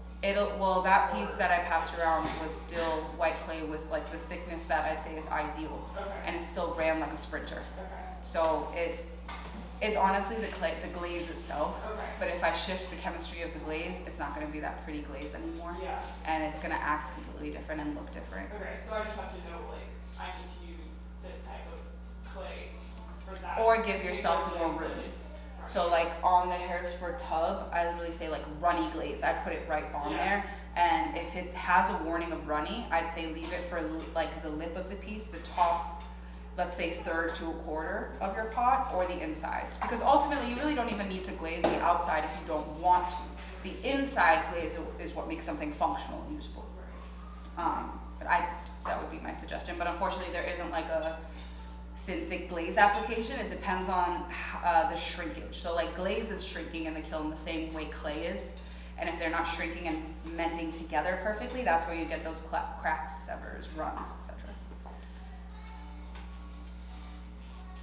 [SPEAKER 1] That piece that I passed around was still white clay with like the thickness that I'd say is ideal.
[SPEAKER 4] Okay.
[SPEAKER 1] And it still ran like a sprinter.
[SPEAKER 4] Okay.
[SPEAKER 1] So it's honestly the glaze itself.
[SPEAKER 4] Okay.
[SPEAKER 1] But if I shift the chemistry of the glaze, it's not going to be that pretty glaze anymore.
[SPEAKER 4] Yeah.
[SPEAKER 1] And it's going to act completely different and look different.
[SPEAKER 4] Okay, so I just have to know like I need to use this type of clay for that.
[SPEAKER 1] Or give yourself
[SPEAKER 4] particular
[SPEAKER 1] more room.
[SPEAKER 4] glaze.
[SPEAKER 1] So like on the Harrisburg tub, I literally say like runny glaze. I put it right on
[SPEAKER 4] Yeah.
[SPEAKER 1] there. And if it has a warning of runny, I'd say leave it for like the lip of the piece, the top, let's say third to a quarter of your pot, or the insides. Because ultimately you really don't even need to glaze the outside if you don't want to. The inside glaze is what makes something functional and usable. But that would be my suggestion. But unfortunately there isn't like a thin, thick glaze application. It depends on the shrinkage. So like glaze is shrinking in the kiln the same way clay is. And if they're not shrinking and mending together perfectly, that's where you get those cracks, severs, runs, etc.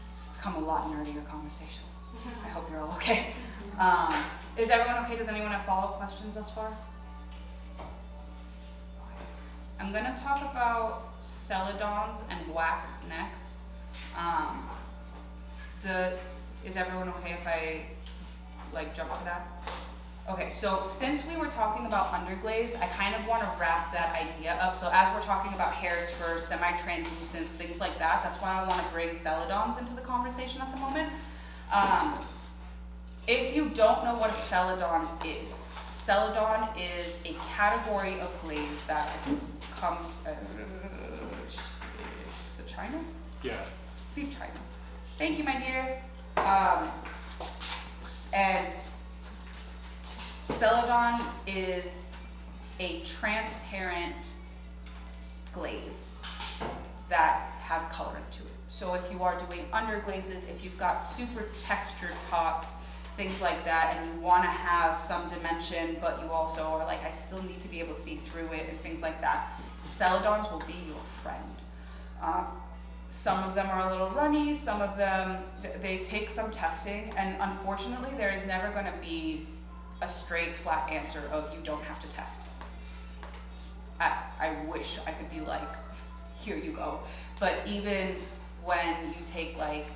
[SPEAKER 1] It's become a lot nerdier conversation. I hope you're all okay. Is everyone okay? Does anyone have follow-up questions thus far? Okay. I'm gonna talk about celadons and wax next. Is everyone okay if I like jump to that? Okay, so since we were talking about underglaze, I kind of want to wrap that idea up. So as we're talking about hairs for semi-translucents, things like that, that's why I want to bring celadons into the conversation at the moment. If you don't know what a celadon is a category of glaze that comes, is it China?
[SPEAKER 7] Yeah.
[SPEAKER 1] Leave China. Thank you, my dear. And celadon is a transparent glaze that has colorant to it. So if you are doing underglazes, if you've got super textured pots, things like that, and you want to have some dimension, but you also are like, I still need to be able to see through it and things like that, celadons will be your friend. Some of them are a little runny, some of them, they take some testing, and unfortunately, there is never gonna be a straight, flat answer of you don't have to test. I wish I could be like, here you go. But even when you take like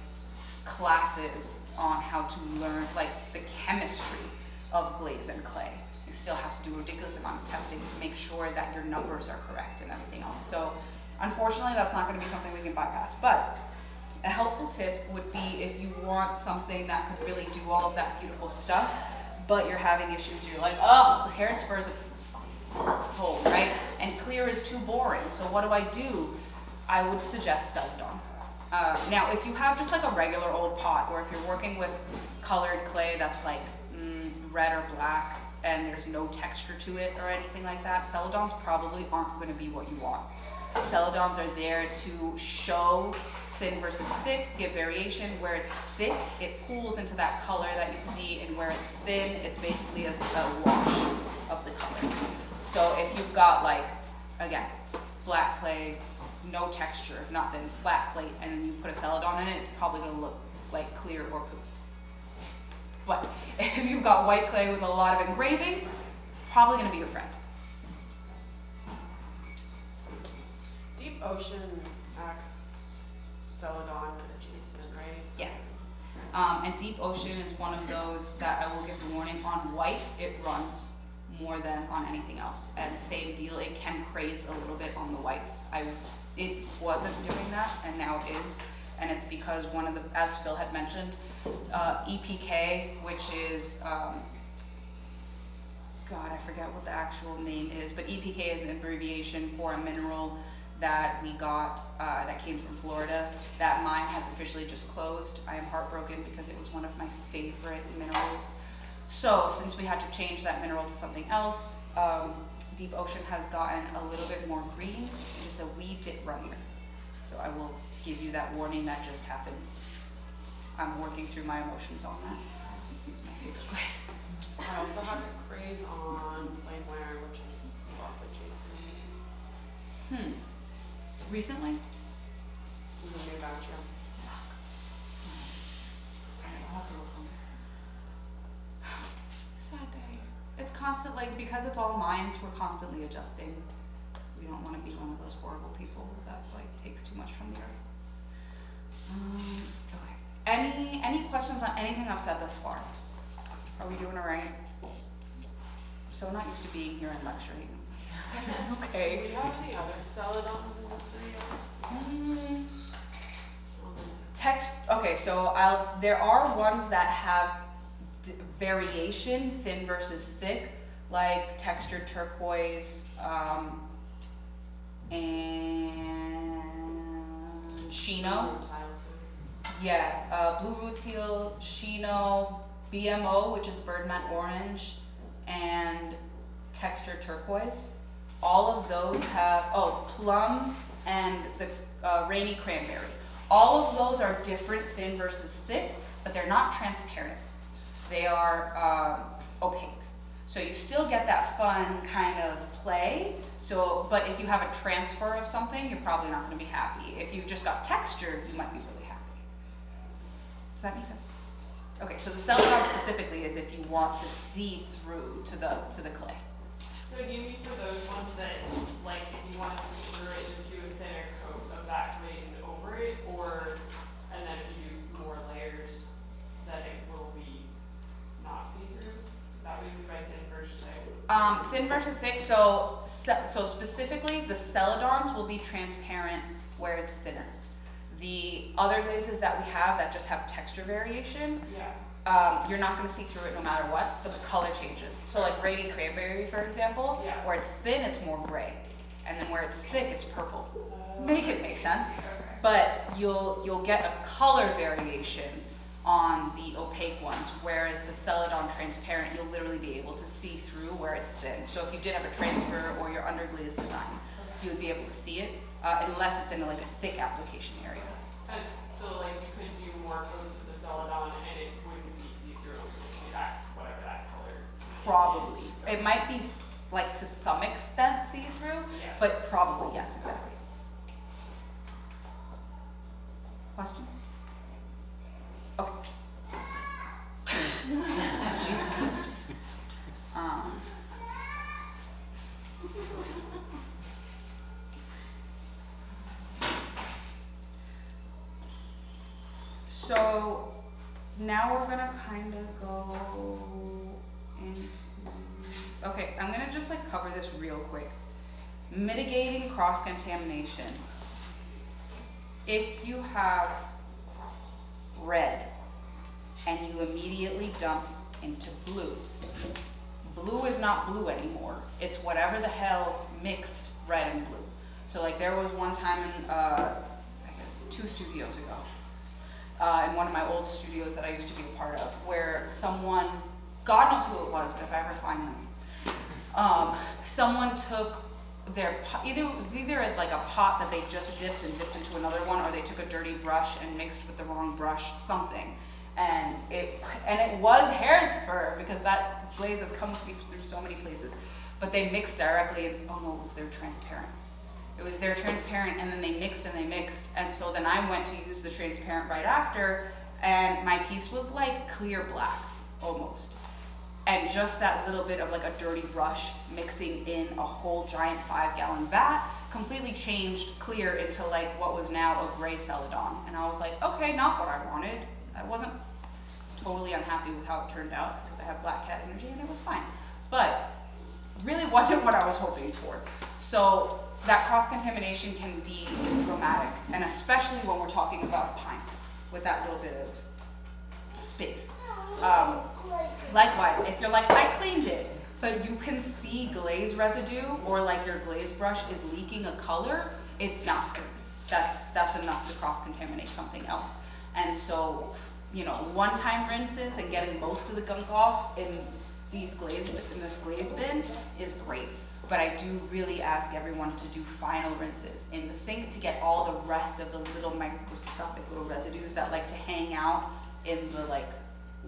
[SPEAKER 1] classes on how to learn like the chemistry of glaze and clay, you still have to do a ridiculous amount of testing to make sure that your numbers are correct and everything else. So unfortunately, that's not going to be something we can bypass. But a helpful tip would be if you want something that could really do all of that beautiful stuff, but you're having issues, you're like, oh, the hair spur is cold, right? And clear is too boring. So what do? I would suggest Celadon. Now, if you have just like a regular old pot, or if you're working with colored clay that's like red or black, and there's no texture to it or anything like that, Celadons probably aren't going to be what you want. Celadons are there to show thin versus thick, give variation. Where it's thick, it pools into that color that you see, and where it's thin, it's basically a wash of the color. So if you've got like, again, black clay, no texture, nothing, flat plate, and then you put a Celadon in it, it's probably going to look like clear or poop. But if you've got white clay with a lot of engravings, probably going to be your friend.
[SPEAKER 3] Deep Ocean acts Celadon adjacent, right?
[SPEAKER 1] Yes. And Deep Ocean is one of those that I will give the warning on white, it runs more than on anything else. And same deal, it can craze a little bit on the whites. It wasn't doing that, and now it is. And it's because one of the, as Phil had mentioned, EPK, which is, God, I forget what the actual name is, but EPK is an abbreviation for a mineral that we got, that came from Florida. That mine has officially just closed. I am heartbroken because it was one of my favorite minerals. So since we had to change that mineral to something else, Deep Ocean has gotten a little bit more green, just a wee bit runnier. So I will give you that warning that just happened. I'm working through my emotions on that. It's my favorite place.
[SPEAKER 3] I also have a craze on Flameware, which is rough adjacent.
[SPEAKER 1] Recently?
[SPEAKER 3] The new voucher.
[SPEAKER 1] Sad day. It's constant, like, because it's all mines, we're constantly adjusting. We don't want to be one of those horrible people that, like, takes too much from the earth. Okay. Any questions on anything I've said thus far? Are we doing all right? I'm so not used to being here and lecturing. Okay.
[SPEAKER 3] Do we have any other Celadons in this video?
[SPEAKER 1] Okay, so there are ones that have variation, thin versus thick, like textured turquoise, and Shino. Yeah, blue rutile, Shino, BMO, which is birdman orange, and textured turquoise. All of those have, plum and the rainy cranberry. All of those are different, thin versus thick, but they're not transparent. They are opaque. So you still get that fun kind of play. So, but if you have a transfer of something, you're probably not going to be happy. If you've just got texture, you might be really happy. Does that make sense? Okay, so the Celadon specifically is if you want to see through to the clay.
[SPEAKER 4] So do you mean for those ones that, like, if you want to see through it, just do a thinner coat of that glaze over it, or, and then if you do more layers, that it will be not see-through? Is that what you mean by thin versus thick?
[SPEAKER 1] Thin versus thick, so specifically the Celadons will be transparent where it's thinner. The other glazes that we have that just have texture variation, you're not going to see through it no matter what, but the color changes. So like Rainy Cranberry, for example, where it's thin, it's more gray. And then where it's thick, it's purple. Make it make sense. But you'll get a color variation on the opaque ones, whereas the Celadon transparent, you'll literally be able to see through where it's thin. So if you did have a transfer or your underglaze design, you would be able to see it, unless it's in like a thick application area.
[SPEAKER 4] And so like you could do more coats of the Celadon and it wouldn't be see-through, it would just be that, whatever that color is.
[SPEAKER 1] Probably. It might be like to some extent see-through, but probably, yes, exactly. Questions? Okay. Questions? So now we're gonna kind of go into, okay, I'm gonna just like cover this real quick. Mitigating cross-contamination. If you have red and you immediately dump into blue, blue is not blue anymore. It's whatever the hell mixed red and blue. So like there was one time in, I guess 2 studios ago, in one of my old studios that I used to be a part of, where someone, God knows who it was, but if I ever find them, someone took their pot, it was either like a pot that they just dipped and dipped into another one, or they took a dirty brush and mixed with the wrong brush, something. And it was Harrisburg, because that glaze has come with me through so many places, but they mixed directly, and oh no, it was their transparent. It was their transparent, and then they mixed, and so then I went to use the transparent right after, and my piece was like clear black, almost. And just that little bit of like a dirty brush mixing in a whole giant 5-gallon vat completely changed clear into like what was now a gray celadon. And I was like, okay, not what I wanted. I wasn't totally unhappy with how it turned out, because I have black cat energy and it was fine. But really wasn't what I was hoping for. So that cross-contamination can be dramatic, and especially when we're talking about pints with that little bit of space. Likewise, if you're like, I cleaned it, but you can see glaze residue, or like your glaze brush is leaking a color, it's not good. That's enough to cross-contaminate something else. And so, you know, one-time rinses and getting most of the gunk off in this glaze bin is great. But I do really ask everyone to do final rinses in the sink to get all the rest of the little microscopic little residues that like to hang out in the like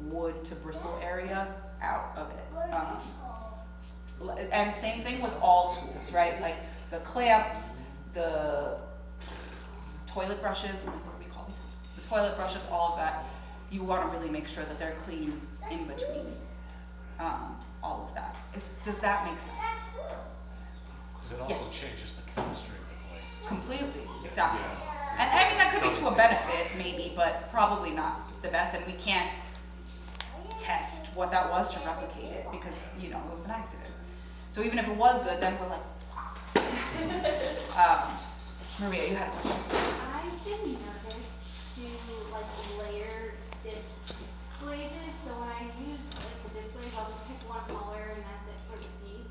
[SPEAKER 1] wood to bristle area out of it. And same thing with all tools, right? Like the clamps, the toilet brushes, what do we call these things? The toilet brushes, all of that. You want to really make sure that they're clean in between all of that. Does that make sense?
[SPEAKER 2] Because it also changes the chemistry of the glaze.
[SPEAKER 1] Completely, exactly. And I mean, that could be to a benefit, maybe, but probably not the best, and we can't test what that was to replicate it, because, you know, it was an accident. So even if it was good, then we're like, wow. Maria, you had a question?
[SPEAKER 6] I've been nervous to like layer dip glazes, so when I use like the dip glaze, I'll just pick one color and that's it for the piece.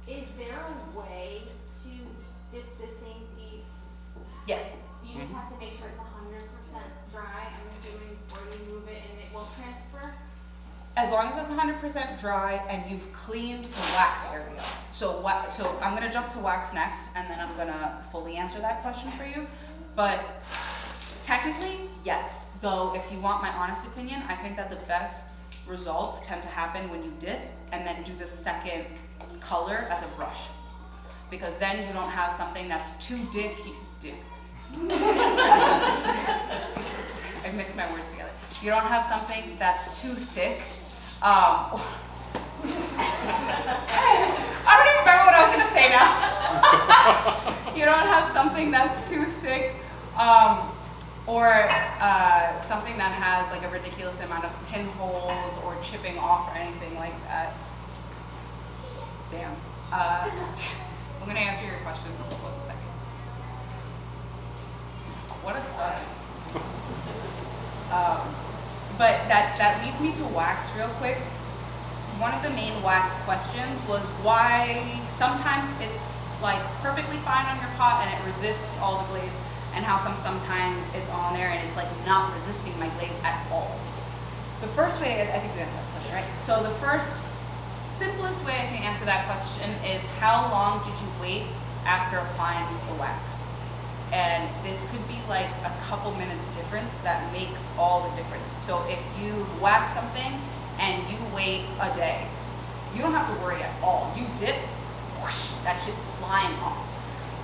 [SPEAKER 6] Is there a way to dip the same piece?
[SPEAKER 1] Yes.
[SPEAKER 6] You just have to make sure it's 100% dry, I'm assuming, before you move it, and it will transfer?
[SPEAKER 1] As long as it's 100% dry and you've cleaned the wax area. So I'm gonna jump to wax next, and then I'm gonna fully answer that question for you. But technically, yes. Though, if you want my honest opinion, I think that the best results tend to happen when you dip and then do the second color as a brush. Because then you don't have something that's too I've mixed my words together. You don't have something that's too thick. I don't even remember what I was gonna say now. You don't have something that's too thick, or something that has like a ridiculous amount of pinholes or chipping off or anything like that. Damn. I'm gonna answer your question in 1 second. What a stud. But that leads me to wax real quick. One of the main wax questions was why sometimes it's like perfectly fine on your pot and it resists all the glaze, and how come sometimes it's on there and it's like not resisting my glaze at all. The first way, I think we answered that question, right? So the first simplest way I can answer that question is, how long did you wait after applying the wax? And this could be like a couple minutes difference that makes all the difference. So if you wax something and you wait a day, you don't have to worry at all. You dip, whoosh, that shit's flying off,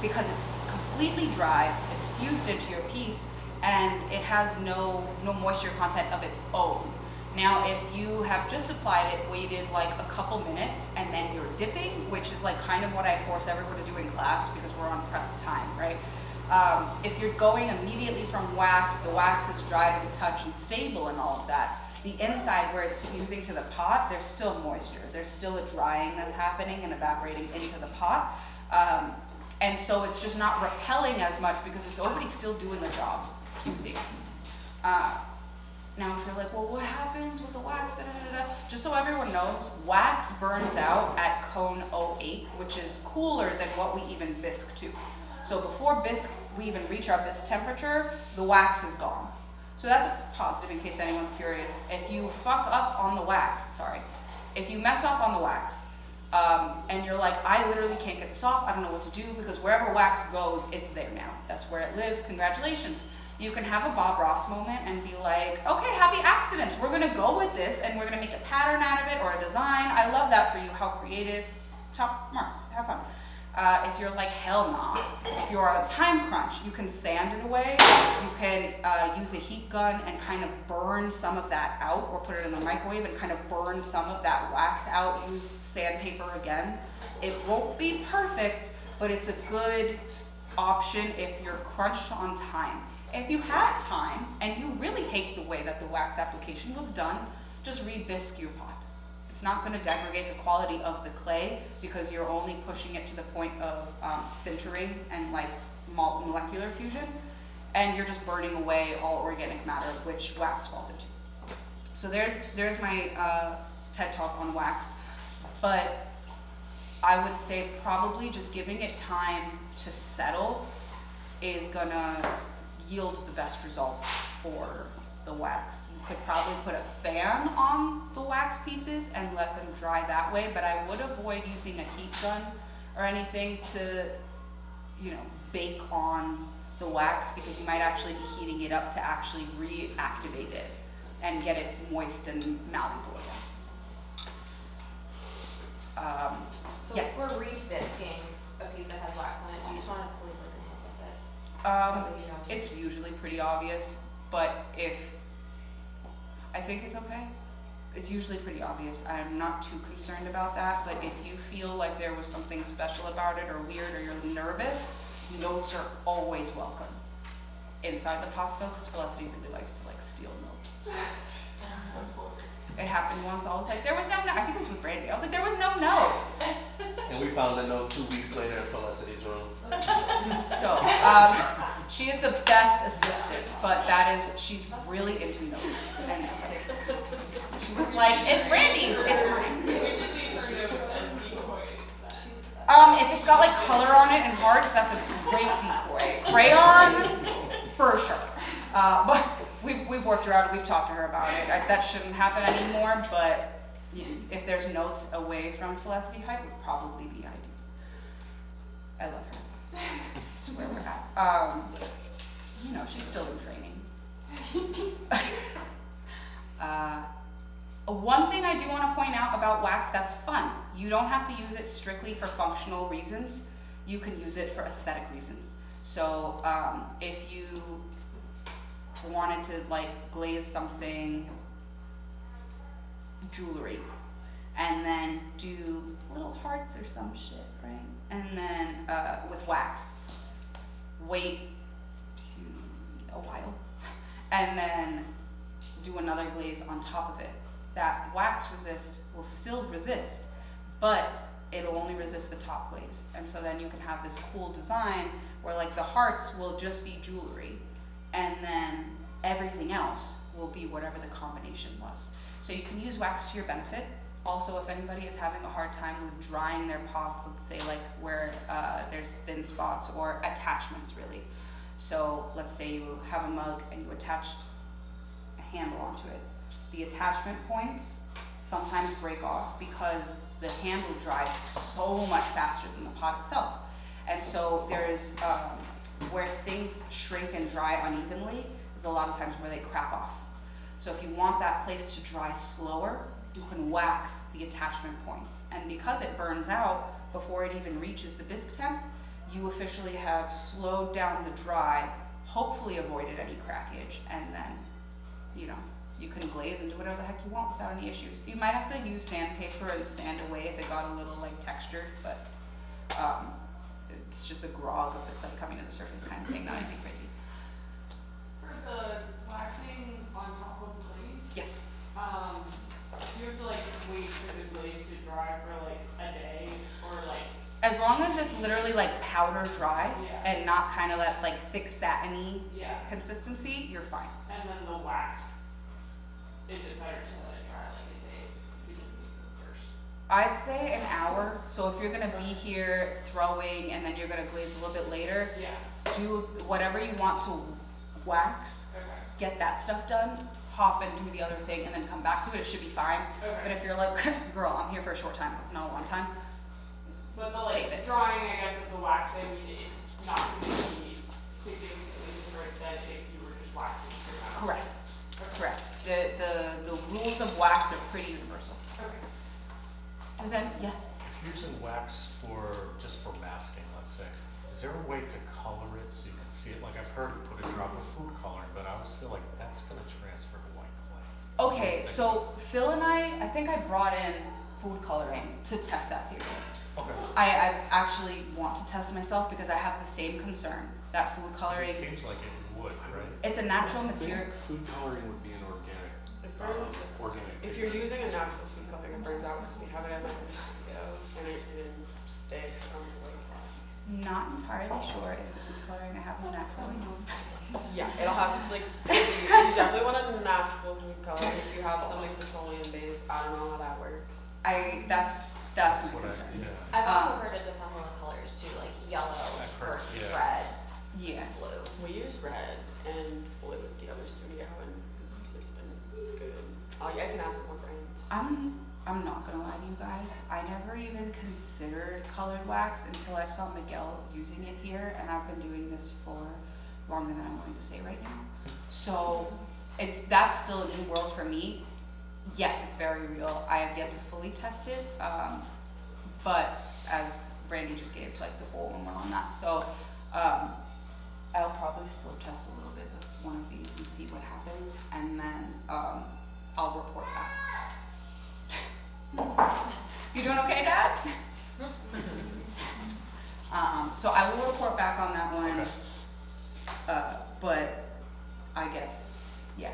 [SPEAKER 1] because it's completely dry, it's fused into your piece, and it has no moisture content of its own. Now, if you have just applied it, waited like a couple minutes, and then you're dipping, which is like kind of what I force everyone to do in class because we're on press time, right? If you're going immediately from wax, the wax is dry to the touch and stable and all of that. The inside where it's fusing to the pot, there's still moisture. There's still a drying that's happening and evaporating into the pot. And so it's just not repelling as much because it's already still doing the job, fusing. Now if you're like, well, what happens with the wax, just so everyone knows, wax burns out at cone 08, which is cooler than what we even bisque to. So before we even reach our bisque temperature, the wax is gone. So that's a positive in case anyone's curious. If you fuck up on the wax, if you mess up on the wax, and you're like, I literally can't get this off, I don't know what to do, because wherever wax goes, it's there now. That's where it lives, congratulations. You can have a Bob Ross moment and be like, okay, happy accidents. We're gonna go with this and we're gonna make a pattern out of it or a design. I love that for you, how creative, top marks, have fun. If you're like, hell nah, if you're on a time crunch, you can sand it away. You can use a heat gun and kind of burn some of that out, or put it in the microwave and kind of burn some of that wax out. Use sandpaper again. It won't be perfect, but it's a good option if you're crunched on time. If you have time and you really hate the way that the wax application was done, just re-bisque your pot. It's not going to degrade the quality of the clay because you're only pushing it to the point of sintering and like molecular fusion, and you're just burning away all organic matter, which wax falls into. So there's my TED talk on wax, but I would say probably just giving it time to settle is gonna yield the best results for the wax. You could probably put a fan on the wax pieces and let them dry that way, but I would avoid using a heat gun or anything to, bake on the wax, because you might actually be heating it up to actually reactivate it and get it moist and malleable again.
[SPEAKER 12] So
[SPEAKER 1] Yes?
[SPEAKER 12] if we're re-bisquing a piece that has wax on it, do you just want to sleeve like a hand with it? So that you know.
[SPEAKER 1] It's usually pretty obvious, but I think it's okay. It's usually pretty obvious. I'm not too concerned about that, but if you feel like there was something special about it or weird, or you're nervous, notes are always welcome. Inside the pots though, because Felicity really likes to steal notes. So. It happened once, I was like, there was no note. I think it was with Brandy. I was like, there was no note.
[SPEAKER 9] And we found a note 2 weeks later in Felicity's room.
[SPEAKER 1] So, she is the best assistant, but she's really into notes. And so she was like, it's Brandy's, it's mine.
[SPEAKER 4] We should leave her notes as decoys then.
[SPEAKER 1] If it's got color on it and hearts, that's a great decoy. Crayon, for sure. But we've worked around it, we've talked to her about it. That shouldn't happen anymore, but if there's notes away from Felicity height, would probably be ideal. I love her. That's where we're at. She's still in training. One thing I do want to point out about wax that's fun, you don't have to use it strictly for functional reasons. You can use it for aesthetic reasons. So if you wanted to glaze something jewelry and then do little hearts or some shit, right? And then with wax, wait a while and then do another glaze on top of it. That wax resist will still resist, but it'll only resist the top glaze. And so then you can have this cool design where the hearts will just be jewelry, and then everything else will be whatever the combination was. So you can use wax to your benefit. Also, if anybody is having a hard time with drying their pots, let's say where there's thin spots or attachments really. So let's say you have a mug and you attached a handle onto it. The attachment points sometimes break off because the handle dries so much faster than the pot itself. And so there's, where things shrink and dry unevenly, is a lot of times where they crack off. So if you want that place to dry slower, you can wax the attachment points. And because it burns out before it even reaches the bisque temp, you officially have slowed down the dry, hopefully avoided any crackage, and then, you know, you can glaze and do whatever the heck you want without any issues. You might have to use sandpaper and sand away if it got a little like textured, but it's just the grog of the clay coming to the surface kind of thing, not anything crazy.
[SPEAKER 4] For the waxing on top of the glaze,
[SPEAKER 1] Yes.
[SPEAKER 4] do you have to like wait for the glaze to dry for like a day or like?
[SPEAKER 1] As long as it's literally like powder dry
[SPEAKER 4] Yeah.
[SPEAKER 1] and not kind of that like thick satiny
[SPEAKER 4] Yeah.
[SPEAKER 1] consistency, you're fine.
[SPEAKER 4] And then the wax, is it better to let it dry like a day because of the first?
[SPEAKER 1] I'd say an hour. So if you're gonna be here throwing and then you're gonna glaze a little bit later,
[SPEAKER 4] Yeah.
[SPEAKER 1] do whatever you want to wax,
[SPEAKER 4] Okay.
[SPEAKER 1] get that stuff done, hop and do the other thing, and then come back to it. It should be fine.
[SPEAKER 4] Okay.
[SPEAKER 1] But if you're like, girl, I'm here for a short time, not a long time,
[SPEAKER 4] But the
[SPEAKER 1] save
[SPEAKER 4] like
[SPEAKER 1] it.
[SPEAKER 4] drying, I guess, of the waxing, it's not going to be significantly different than if you were just waxing straight out.
[SPEAKER 1] correct.
[SPEAKER 4] Okay.
[SPEAKER 1] Correct. The rules of wax are pretty universal.
[SPEAKER 4] Okay.
[SPEAKER 1] Does that, yeah?
[SPEAKER 2] If you're using wax just for masking, let's say, is there a way to color it so you can see it? Like I've heard you put a drop of food coloring, but I always feel like that's gonna transfer to white clay.
[SPEAKER 1] Okay, so Phil and I think I brought in food coloring to test that theory.
[SPEAKER 2] Okay.
[SPEAKER 1] I actually want to test myself because I have the same concern that food
[SPEAKER 2] 'Cause
[SPEAKER 1] coloring,
[SPEAKER 2] it seems like it would, right?
[SPEAKER 1] it's a natural
[SPEAKER 7] I think
[SPEAKER 1] material.
[SPEAKER 7] food coloring would be an organic,
[SPEAKER 3] It burns.
[SPEAKER 7] organic.
[SPEAKER 3] If you're using a natural food coloring, it burns out because we have it at my studio and it didn't stick on the white cloth.
[SPEAKER 1] Not entirely sure if the food coloring I have is natural.
[SPEAKER 3] Yeah, it'll have to like, you definitely want a natural food coloring. If you have something petroleum based, I don't know how that works.
[SPEAKER 1] That's my
[SPEAKER 2] what
[SPEAKER 1] concern.
[SPEAKER 2] yeah.
[SPEAKER 12] I've also heard it depends on the colors too, like yellow
[SPEAKER 2] I've heard,
[SPEAKER 12] versus
[SPEAKER 2] yeah.
[SPEAKER 12] red,
[SPEAKER 1] Yeah.
[SPEAKER 12] blue.
[SPEAKER 3] We use red and blue at the other studio and it's been good. Oh yeah, I can ask more brands.
[SPEAKER 1] I'm not gonna lie to you guys. I never even considered colored wax until I saw Miguel using it here, and I've been doing this for longer than I'm willing to say right now. So that's still a new world for me. Yes, it's very real. I have yet to fully test it, but as Brandy just gave like the full one on that, so I'll probably still test a little bit of one of these and see what happens, and then I'll report back. You doing okay, Dad? So I will report back on that one, but I guess, yeah,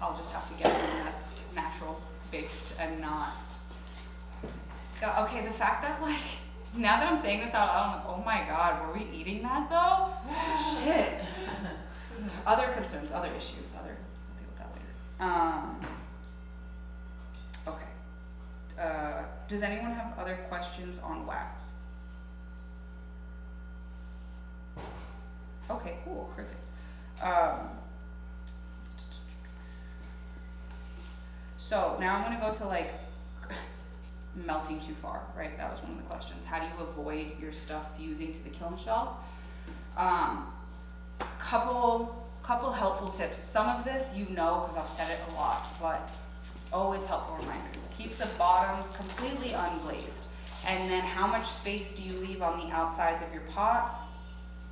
[SPEAKER 1] I'll just have to get one that's natural based and not. God, okay, the fact that like, now that I'm saying this out loud, I'm like, oh my God, were we eating that though? Shit. Other concerns, other issues, we'll deal with that later. Okay. Does anyone have other questions on wax? Okay, cool, crickets. So now I'm gonna go to like melting too far, right? That was one of the questions. How do you avoid your stuff fusing to the kiln shelf? Couple helpful tips. Some of this you know because I've said it a lot, but always helpful reminders. Keep the bottoms completely unglazed. And then how much space do you leave on the outsides of your pot?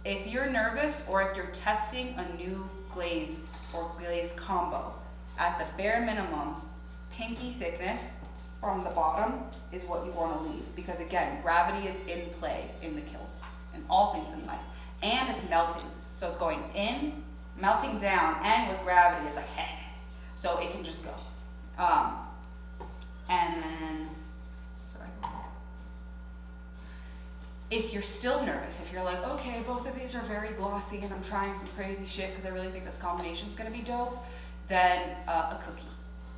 [SPEAKER 1] If you're nervous or if you're testing a new glaze or glaze combo, at the bare minimum, pinky thickness from the bottom is what you want to leave. Because again, gravity is in play in the kiln, in all things in life. And it's melting. So it's going in, melting down, and with gravity it's like, heh. So it can just go. And then, sorry. If you're still nervous, if you're like, okay, both of these are very glossy and I'm trying some crazy shit because I really think this combination is going to be dope, then a cookie,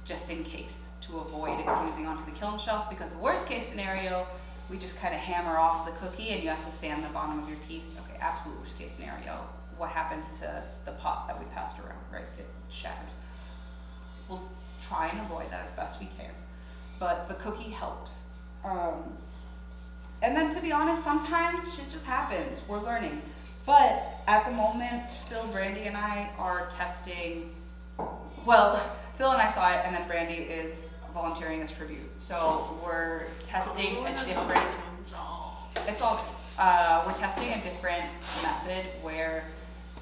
[SPEAKER 1] just in case, to avoid it fusing onto the kiln shelf, because the worst case scenario, we just kind of hammer off the cookie and you have to sand the bottom of your piece. Okay, absolute worst case scenario. What happened to the pot that we passed around, right? It shatters. We'll try and avoid that as best we can. But the cookie helps. And then to be honest, sometimes shit just happens. We're learning. But at the moment, Phil, Brandy, and I are testing, well, Phil and I saw it, and then Brandy is volunteering as tribute. So we're testing a different, it's all good. We're testing a different method where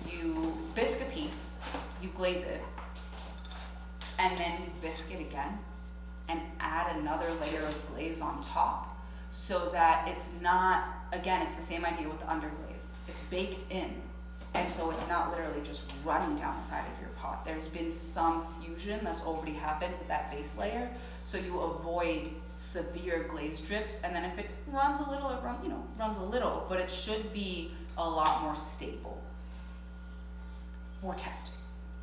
[SPEAKER 1] you bisque a piece, you glaze it, and then you bisque it again and add another layer of glaze on top so that it's not, again, it's the same idea with the underglaze. It's baked in, and so it's not literally just running down the side of your pot. There's been some fusion that's already happened with that base layer, so you avoid severe glaze drips, and then if it runs a little, it runs a little, but it should be a lot more stable. More testing.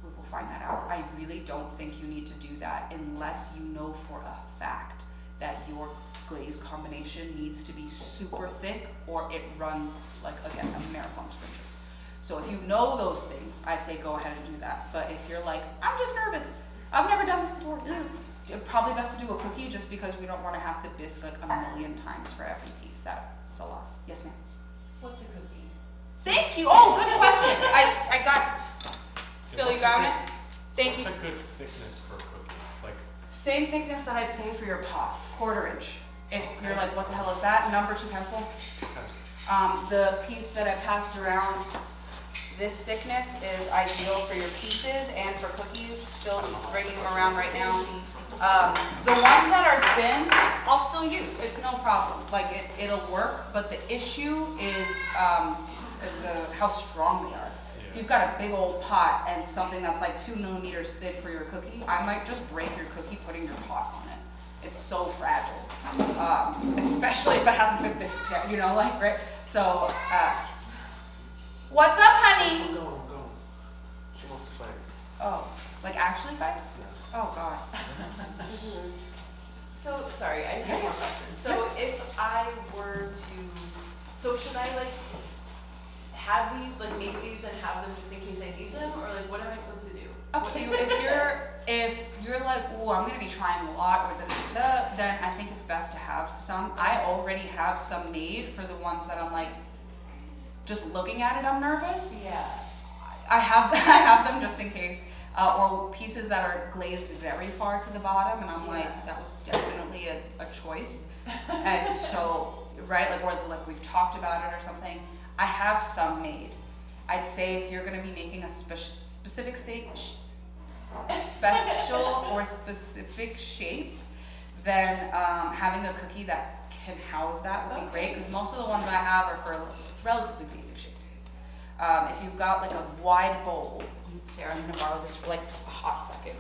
[SPEAKER 1] We will find that out. I really don't think you need to do that unless you know for a fact that your glaze combination needs to be super thick or it runs like, again, a marathon sprinter. So if you know those things, I'd say go ahead and do that. But if you're like, I'm just nervous, I've never done this before, it's probably best to do a cookie just because we don't want to have to bisque like a million times for every piece. That's a lot. Yes, ma'am.
[SPEAKER 12] What's a cookie?
[SPEAKER 1] Thank you. Oh, good question. I got, Phil, you got it? Thank you.
[SPEAKER 2] What's a good thickness for a cookie? Like,
[SPEAKER 1] Same thickness that I'd say for your pots, 1/4 inch. If you're like, what the hell is that? Number 2 pencil. The piece that I passed around, this thickness is ideal for your pieces and for cookies. Phil's bringing them around right now. The ones that are thin, I'll still use. It's no problem. Like it'll work, but the issue is how strong they are. If you've got a big old pot and something that's like 2 millimeters thick for your cookie, I might just break your cookie putting your pot on it. It's so fragile, especially if it hasn't been bisqued yet, right? So, what's up, honey?
[SPEAKER 2] I'm going. She wants to fight.
[SPEAKER 1] Oh, like actually fight?
[SPEAKER 2] Yes.
[SPEAKER 1] Oh God.
[SPEAKER 12] So, sorry, I have one question. So if I were to, so should I have these, make these and have them just in case I need them? Or what am I supposed to do?
[SPEAKER 1] Up to you. If you're like, oh, I'm gonna be trying a lot with then I think it's best to have some. I already have some made for the ones that I'm just looking at it, I'm nervous.
[SPEAKER 12] Yeah.
[SPEAKER 1] I have them just in case. Or pieces that are glazed very far to the bottom, and I'm that was definitely a choice. And so, right, or we've talked about it or something. I have some made. I'd say if you're gonna be making a specific shape, then having a cookie that can house that would be great, because most of the ones I have are for relatively basic shapes. If you've got a wide bowl, Sarah, I'm gonna borrow this for a hot second.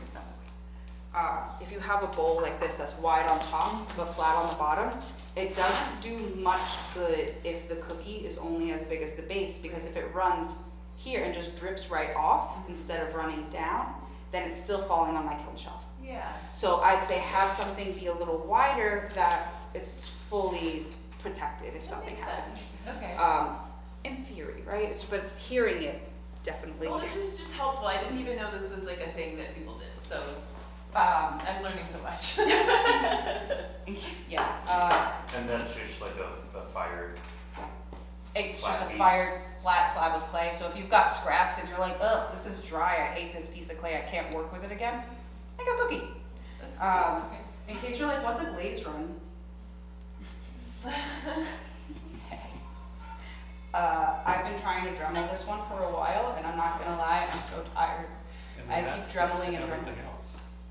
[SPEAKER 1] If you have a bowl like this that's wide on top but flat on the bottom, it doesn't do much good if the cookie is only as big as the base, because if it runs here and just drips right off instead of running down, then it's still falling on my kiln shelf.
[SPEAKER 12] Yeah.
[SPEAKER 1] So I'd say have something be a little wider that it's fully protected if something happens.
[SPEAKER 12] Okay.
[SPEAKER 1] In theory, right? But it's hearing it definitely.
[SPEAKER 12] Well, this is just helpful. I didn't even know this was a thing that people did. So I'm learning so much.
[SPEAKER 1] Yeah.
[SPEAKER 11] And then it's just a fired.
[SPEAKER 1] It's
[SPEAKER 11] flat
[SPEAKER 1] just a
[SPEAKER 11] piece.
[SPEAKER 1] fired flat slab of clay. So if you've got scraps and you're like, ugh, this is dry, I hate this piece of clay, I can't work with it again, make a cookie.
[SPEAKER 12] That's cool. Okay.
[SPEAKER 1] In case you're like, what's a glaze run? I've been trying to Dremel this one for a while, and I'm not gonna lie, I'm so tired. I keep dremeling and
[SPEAKER 2] everything
[SPEAKER 1] dremeling.
[SPEAKER 2] else.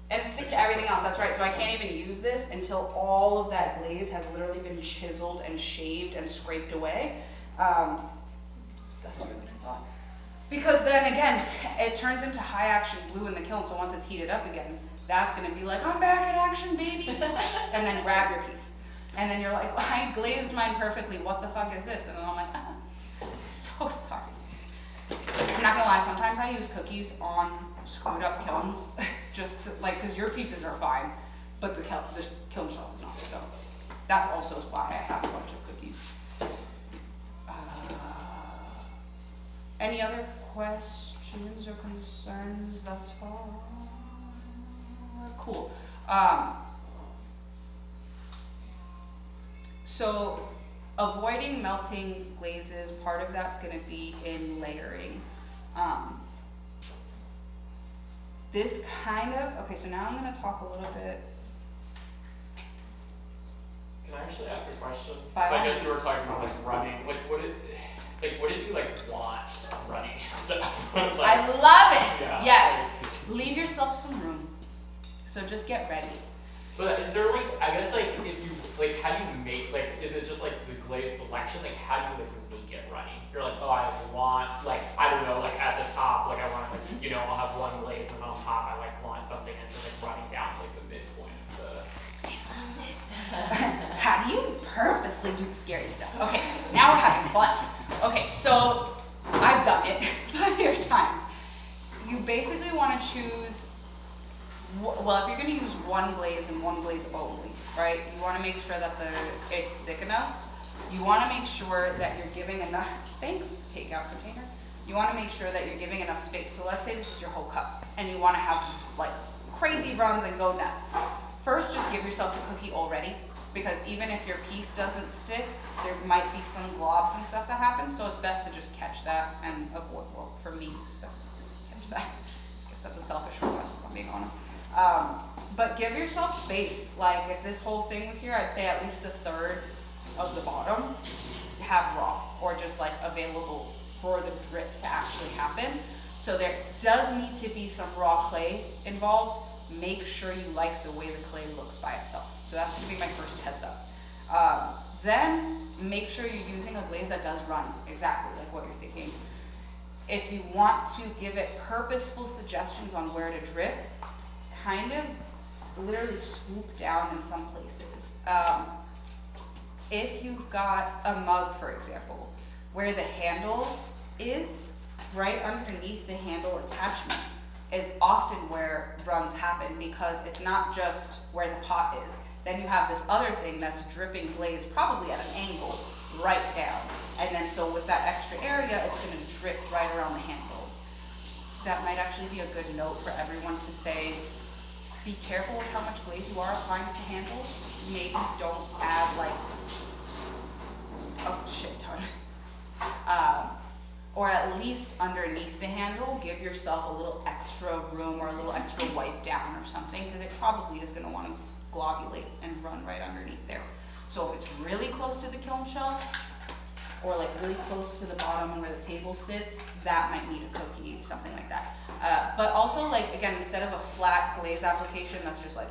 [SPEAKER 1] And it sticks to everything else, that's right. So I can't even use this until all of that glaze has literally been chiseled and shaved and scraped away. It's dustier than I thought. Because then again, it turns into high action glue in the kiln, so once it's heated up again, that's gonna be like, I'm back in action, baby! And then grab your piece. And then you're like, I glazed mine perfectly, what the fuck is this? And then I'm like, so sorry. I'm not gonna lie, sometimes I use cookies on screwed up kilns, just to, cause your pieces are fine, but the kiln shelf is not, so that's also why I have a bunch of cookies. Any other questions or concerns thus far? Cool. So avoiding melting glazes, part of that's going to be in layering. This kind of, okay, so now I'm going to talk a little bit.
[SPEAKER 5] Can I actually ask a question?
[SPEAKER 1] By
[SPEAKER 5] So
[SPEAKER 1] all
[SPEAKER 5] I guess
[SPEAKER 1] means.
[SPEAKER 5] you were talking about running, like, what if you like want runny stuff? Like,
[SPEAKER 1] I love it.
[SPEAKER 5] yeah,
[SPEAKER 1] Yes. Leave yourself some room. So just get ready.
[SPEAKER 5] But is there like, I guess like, if you, like, how do you make, like, is it just like the glaze selection? Like, how do you like make it runny? You're like, oh, I want, like, I don't know, like at the top, like I want, like, you know, I'll have one glaze and then on top I like want something and just like running down to like the midpoint of the.
[SPEAKER 1] How do you purposely do the scary stuff? Okay, now we're having fun. Okay, so I've done it plenty of times. You basically want to choose, well, if you're going to use one glaze and one glaze only, right? You want to make sure that it's thick enough. You want to make sure that you're giving enough, thanks, takeout container. You want to make sure that you're giving enough space. So let's say this is your whole cup and you want to have like crazy runs and go nuts. First, just give yourself the cookie already, because even if your piece doesn't stick, there might be some globs and stuff that happen, so it's best to just catch that and avoid, well, for me, it's best to catch that. I guess that's a selfish request, if I'm being honest. But give yourself space. Like, if this whole thing was here, I'd say at least a third of the bottom have raw, or just like available for the drip to actually happen. So there does need to be some raw clay involved. Make sure you like the way the clay looks by itself. So that's gonna be my first heads up. Then make sure you're using a glaze that does run, exactly like what you're thinking. If you want to give it purposeful suggestions on where to drip, kind of literally swoop down in some places. If you've got a mug, for example, where the handle is right underneath the handle attachment, is often where runs happen, because it's not just where the pot is. Then you have this other thing that's dripping glaze, probably at an angle, right down. And then so with that extra area, it's gonna drip right around the handle. That might actually be a good note for everyone to say, be careful with how much glaze you are applying to handles. Maybe don't add like a shit ton. Or at least underneath the handle, give yourself a little extra room or a little extra wipe down or something, because it probably is going to want to globulate and run right underneath there. So if it's really close to the kiln shelf, or like really close to the bottom and where the table sits, that might need a cookie, something like that. But also, like, again, instead of a flat glaze application that's just like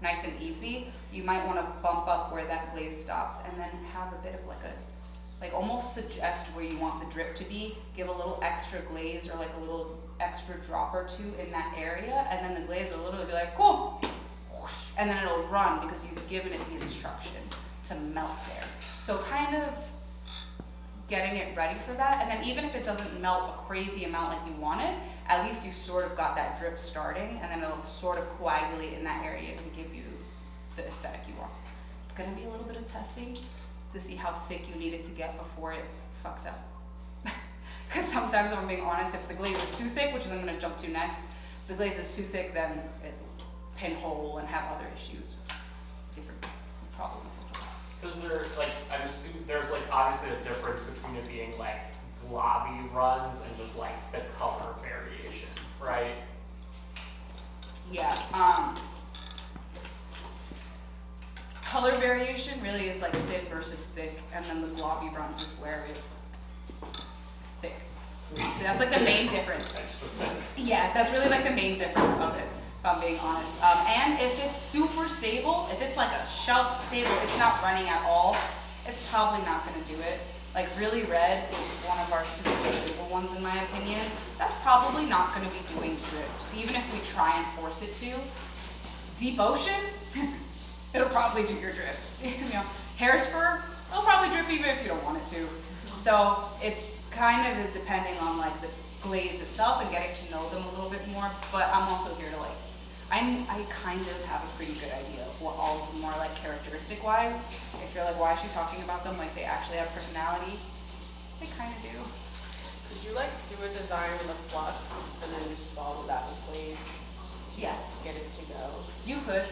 [SPEAKER 1] nice and easy, you might want to bump up where that glaze stops and then have a bit of like almost suggest where you want the drip to be, give a little extra glaze or like a little extra drop or two in that area, and then the glaze will literally be like, cool, whoosh, and then it'll run because you've given it the instruction to melt there. So kind of getting it ready for that, and then even if it doesn't melt a crazy amount like you want it, at least you've sort of got that drip starting, and then it'll sort of coagulate in that area to give you the aesthetic you want. It's gonna be a little bit of testing to see how thick you need it to get before it fucks up. Because sometimes, if I'm being honest, if the glaze is too thick, which is I'm gonna jump to next, if the glaze is too thick, then it'll pinhole and have other issues, different problems.
[SPEAKER 5] Because there's like, I'm assuming there's like obviously a difference between it being like globby runs and just like the color variation, right?
[SPEAKER 1] Yeah. Color variation really is like thin versus thick, and then the globby runs is where it's thick. So that's like the main difference. Yeah, that's really like the main difference of it, if I'm being honest. And if it's super stable, if it's like a shelf stable, it's not running at all, it's probably not gonna do it. Like Really Red is one of our super stable ones in my opinion. That's probably not gonna be doing drips, even if we try and force it to. Deep Ocean, it'll probably do your drips. You know, Hair's Fur, it'll probably drip even if you don't want it to. So it kind of is depending on like the glaze itself and getting to know them a little bit more, but I'm also here to like, I kind of have a pretty good idea of what all of them are like characteristic wise. If you're like, why is she talking about them like they actually have personality? They kind of do.
[SPEAKER 3] Could you like do a design with a flux and then just follow that with glaze to get it to go?
[SPEAKER 1] You could.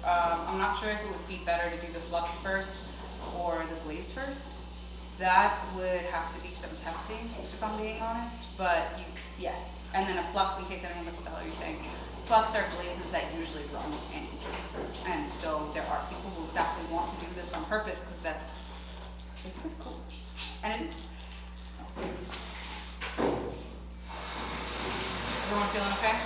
[SPEAKER 1] I'm not sure if it would be better to do the flux first or the glaze first. That would have to be some testing, if I'm being honest, but yes. And then a flux, in case anyone's like, what the hell are you saying? Flux are glazes that usually run anyways. And so there are people who exactly want to do this on purpose because that's cool. And it is. Everyone feeling okay?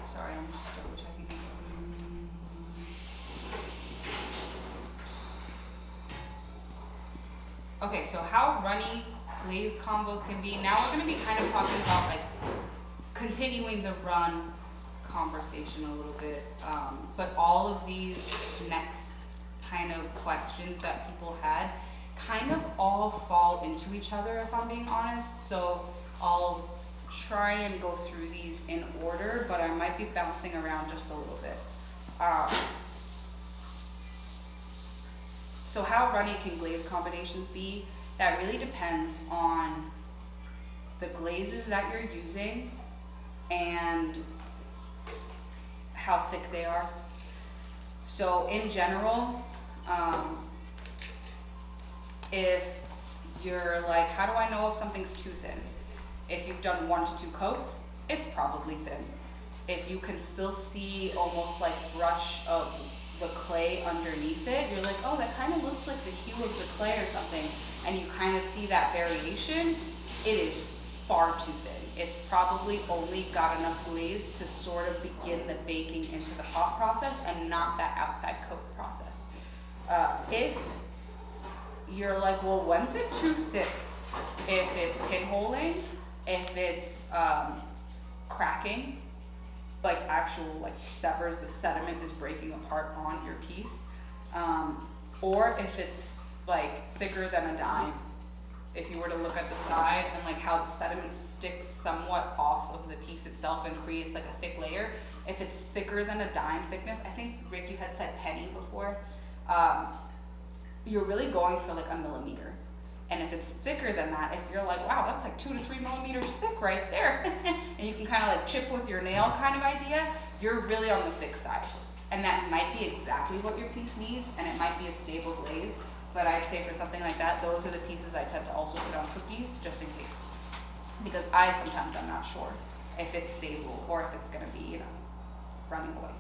[SPEAKER 1] Sorry, I'm just double checking. Okay, so how runny glaze combos can be. Now we're going to be kind of talking about like continuing the run conversation a little bit, but all of these next kind of questions that people had kind of all fall into each other, if I'm being honest. So I'll try and go through these in order, but I might be bouncing around just a little bit. So how runny can glaze combinations be? That really depends on the glazes that you're using and how thick they are. So in general, if you're like, how do I know if something's too thin? If you've done 1 to 2 coats, it's probably thin. If you can still see almost like brush of the clay underneath it, you're like, oh, that kind of looks like the hue of the clay or something, and you kind of see that variation, it is far too thin. It's probably only got enough glaze to sort of begin the baking into the pot process and not that outside coat process. If you're like, well, when's it too thick? If it's pinholing, if it's cracking, like actual like severs, the sediment is breaking apart on your piece, or if it's like thicker than a dime. If you were to look at the side and like how the sediment sticks somewhat off of the piece itself and creates like a thick layer, if it's thicker than a dime thickness, I think Rick, you had said penny before, you're really going for like a millimeter. And if it's thicker than that, if you're like, wow, that's like 2 to 3 millimeters thick right there, and you can kind of like chip with your nail kind of idea, you're really on the thick side. And that might be exactly what your piece needs, and it might be a stable glaze, but I'd say for something like that, those are the pieces I tend to also put on cookies, just in case. Because sometimes I'm not sure if it's stable or if it's gonna be, running away.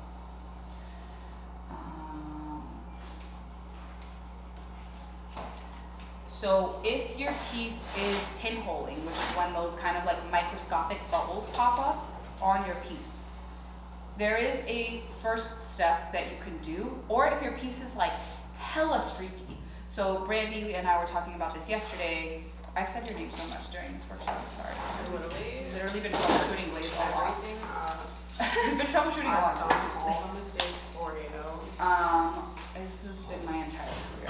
[SPEAKER 1] So if your piece is pinholing, which is when those kind of like microscopic bubbles pop up on your piece, there is a first step that you can do, or if your piece is like hella streaky. So Brandy and I were talking about this yesterday. I've said your name so much during this workshop, I'm sorry. Literally been troubleshooting glaze a lot. You've been troubleshooting a lot.
[SPEAKER 10] All the mistakes for you.
[SPEAKER 1] This has been my entire career,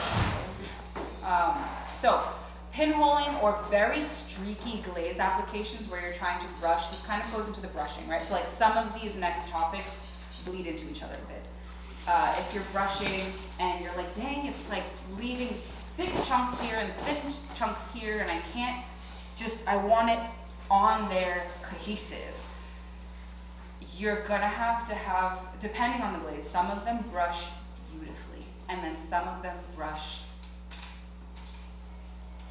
[SPEAKER 1] honestly. So pinholing or very streaky glaze applications where you're trying to brush, this kind of goes into the brushing, right? So like some of these next topics bleed into each other a bit. If you're brushing and you're like, dang, it's like leaving thick chunks here and thin chunks here, and I can't I want it on there cohesive. You're gonna have to have, depending on the glaze, some of them brush beautifully, and then some of them brush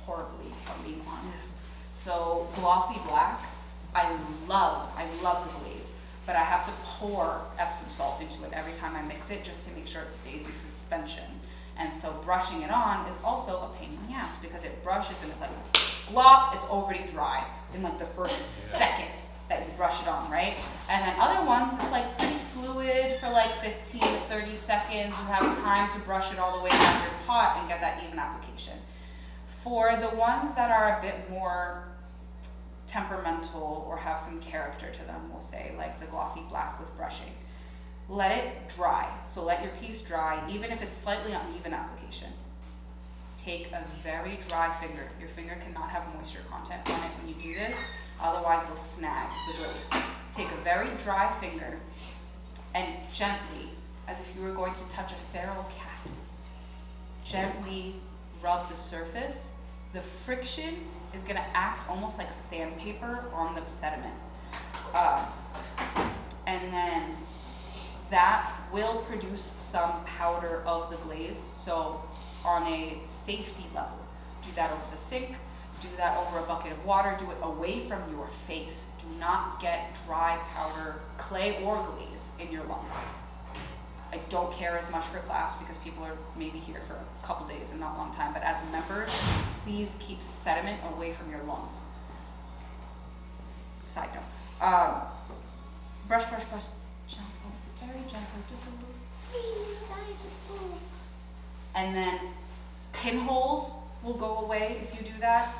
[SPEAKER 1] horribly, if I'm being honest. So glossy black, I love the glaze, but I have to pour Epsom salt into it every time I mix it just to make sure it stays in suspension. And so brushing it on is also a pain in the ass because it brushes and it's like glop, it's already dry in like the first second that you brush it on, right? And then other ones, it's like pretty fluid for like 15 to 30 seconds. You have time to brush it all the way down your pot and get that even application. For the ones that are a bit more temperamental or have some character to them, we'll say, like the glossy black with brushing, let it dry. So let your piece dry, even if it's slightly uneven application. Take a very dry finger. Your finger cannot have moisture content on it when you do this, otherwise it'll snag the glaze. Take a very dry finger and gently, as if you were going to touch a feral cat, gently rub the surface. The friction is going to act almost like sandpaper on the sediment. And then that will produce some powder of the glaze. So on a safety level, do that over the sink, do that over a bucket of water, do it away from your face. Do not get dry powder, clay or glaze in your lungs. I don't care as much for class because people are maybe here for a couple days and not a long time, but as members, please keep sediment away from your lungs. Side note. Brush, brush, brush. Gentle, very gentle, just a little. And then pinholes will go away if you do that.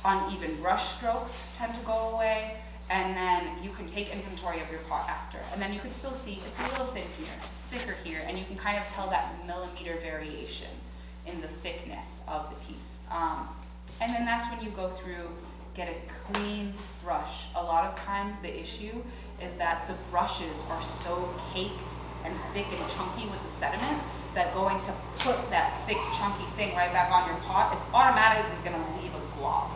[SPEAKER 1] Uneven brush strokes tend to go away. And then you can take inventory of your pot after. And then you can still see it's a little thin here, it's thicker here, and you can kind of tell that millimeter variation in the thickness of the piece. And then that's when you go through, get a clean brush. A lot of times the issue is that the brushes are so caked and thick and chunky with the sediment that going to put that thick chunky thing right back on your pot, it's automatically gonna leave a glob.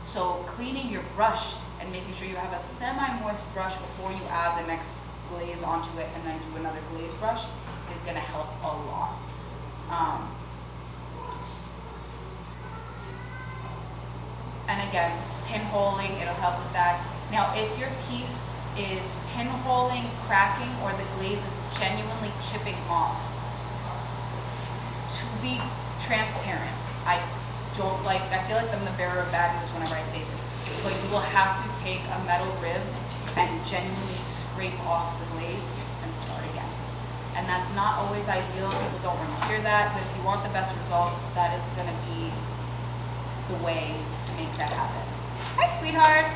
[SPEAKER 1] So cleaning your brush and making sure you have a semi-moist brush before you add the next glaze onto it and then do another glaze brush is gonna help a lot. And again, pinholing, it'll help with that. Now, if your piece is pinholing, cracking, or the glaze is genuinely chipping off, to be transparent, I feel like I'm the bearer of bad news whenever I say this, but you will have to take a metal rib and genuinely scrape off the glaze and start again. And that's not always ideal, people don't want to hear that, but if you want the best results, that is gonna be the way to make that happen. Hi, sweetheart.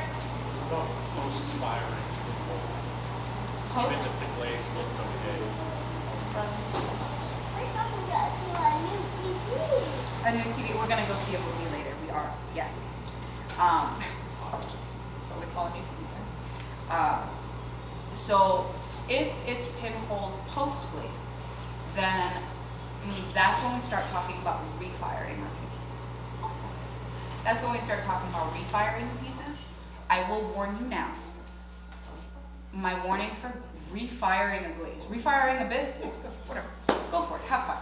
[SPEAKER 2] Well, post-firing.
[SPEAKER 1] Post.
[SPEAKER 2] Even if the glaze looked okay.
[SPEAKER 1] A new TV. We're gonna go see a movie later. We are. Yes. That's what we call a new TV. So if it's pinholed post glaze, then that's when we start talking about refiring our pieces. That's when we start talking about refiring the pieces. I will warn you now. My warning for refiring a glaze, refiring a biscuit, whatever, go for it, have fun.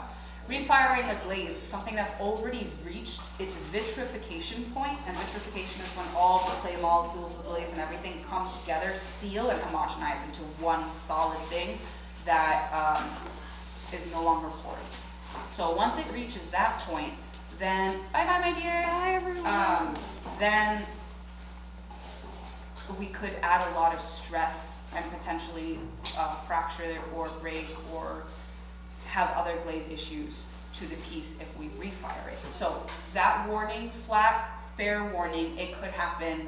[SPEAKER 1] Refiring a glaze, something that's already reached its vitrification point, and vitrification is when all the clay molecules, the glaze, and everything come together, seal, and homogenize into one solid thing that is no longer porous. So once it reaches that point, then bye-bye, my dear. Hi, everyone. Then we could add a lot of stress and potentially fracture it or break or have other glaze issues to the piece if we refire it. So that warning, flat, fair warning, it could happen,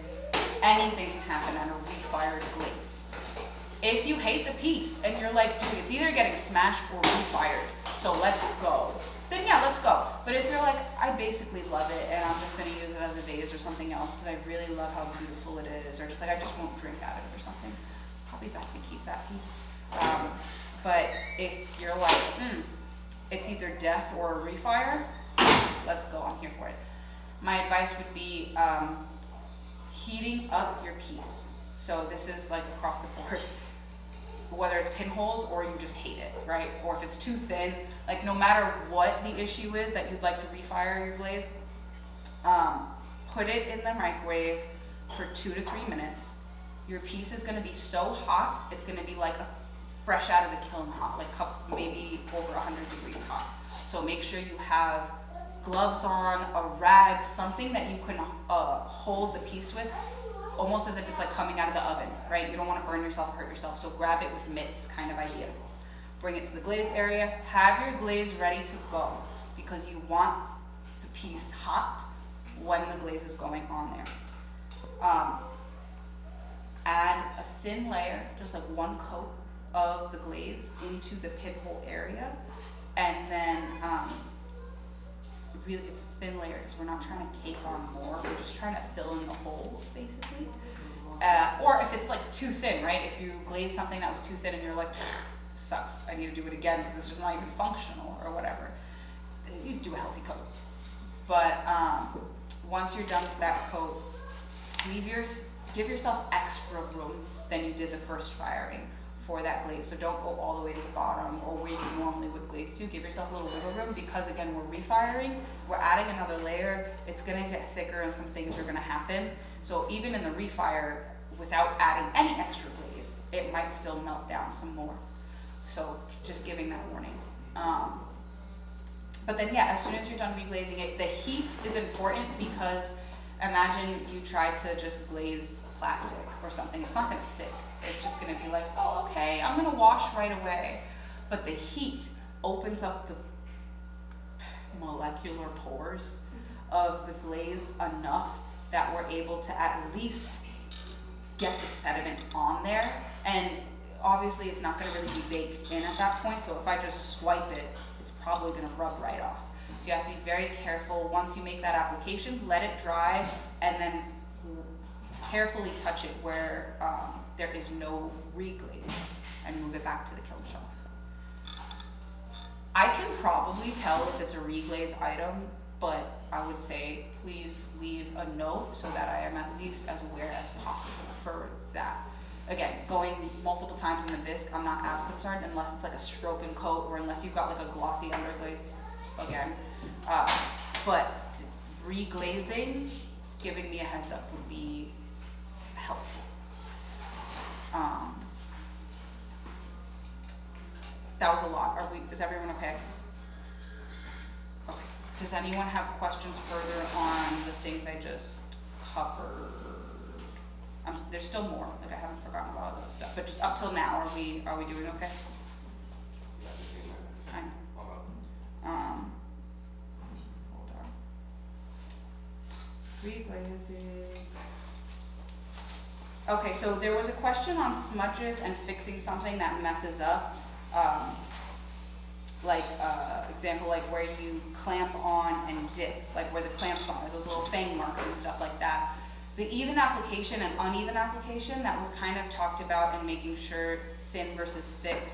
[SPEAKER 1] anything can happen on a refired glaze. If you hate the piece and you're like, dude, it's either getting smashed or refired, so let's go, then yeah, let's go. But if you're like, I basically love it and I'm just gonna use it as a vase or something else because I really love how beautiful it is, or just like, I just won't drink out of it or something, it's probably best to keep that piece. But if you're like, it's either death or a refire, let's go, I'm here for it. My advice would be heating up your piece. So this is like across the board, whether it's pinholes or you just hate it, right? Or if it's too thin, like no matter what the issue is that you'd like to refire your glaze, put it in the microwave for 2 to 3 minutes. Your piece is gonna be so hot, it's gonna be like fresh out of the kiln hot, like maybe over 100 degrees hot. So make sure you have gloves on, a rag, something that you can hold the piece with, almost as if it's like coming out of the oven, right? You don't want to burn yourself, hurt yourself, so grab it with mitts kind of idea. Bring it to the glaze area, have your glaze ready to go because you want the piece hot when the glaze is going on there. Add a thin layer, just like one coat of the glaze into the pinhole area, and then really it's a thin layer because we're not trying to cake on more, we're just trying to fill in the holes basically. Or if it's like too thin, right? If you glaze something that was too thin and you're like, sucks, I need to do it again because it's just not even functional or whatever, you do a healthy coat. But once you're done with that coat, give yourself extra room than you did the first firing for that glaze. So don't go all the way to the bottom or where you normally would glaze to. Give yourself a little wiggle room because again, we're refiring, we're adding another layer, it's gonna get thicker and some things are gonna happen. So even in the refire, without adding any extra glaze, it might still melt down some more. So just giving that warning. But then yeah, as soon as you're done reglazing it, the heat is important because imagine you try to just glaze plastic or something. It's not gonna stick. It's just gonna be like, oh, okay, I'm gonna wash right away. But the heat opens up the molecular pores of the glaze enough that we're able to at least get the sediment on there. And obviously it's not gonna really be baked in at that point, so if I just swipe it, it's probably gonna rub right off. So you have to be very careful. Once you make that application, let it dry, and then carefully touch it where there is no reglaze, and move it back to the kiln shelf. I can probably tell if it's a reglaze item, but I would say please leave a note so that I am at least as aware as possible for that. Again, going multiple times in the bisque, I'm not as concerned unless it's like a stroke and coat or unless you've got like a glossy underglaze again. But reglazing, giving me a heads up would be helpful. That was a lot. Is everyone okay? Okay. Does anyone have questions further on the things I just covered? There's still more, like I haven't forgotten about all those stuff, but just up till now, are we doing okay? I know. Hold on. Reglazing. Okay, so there was a question on smudges and fixing something that messes up. Example, like where you clamp on and dip, like where the clamps on, or those little fang marks and stuff like that. The even application and uneven application, that was kind of talked about in making sure thin versus thick,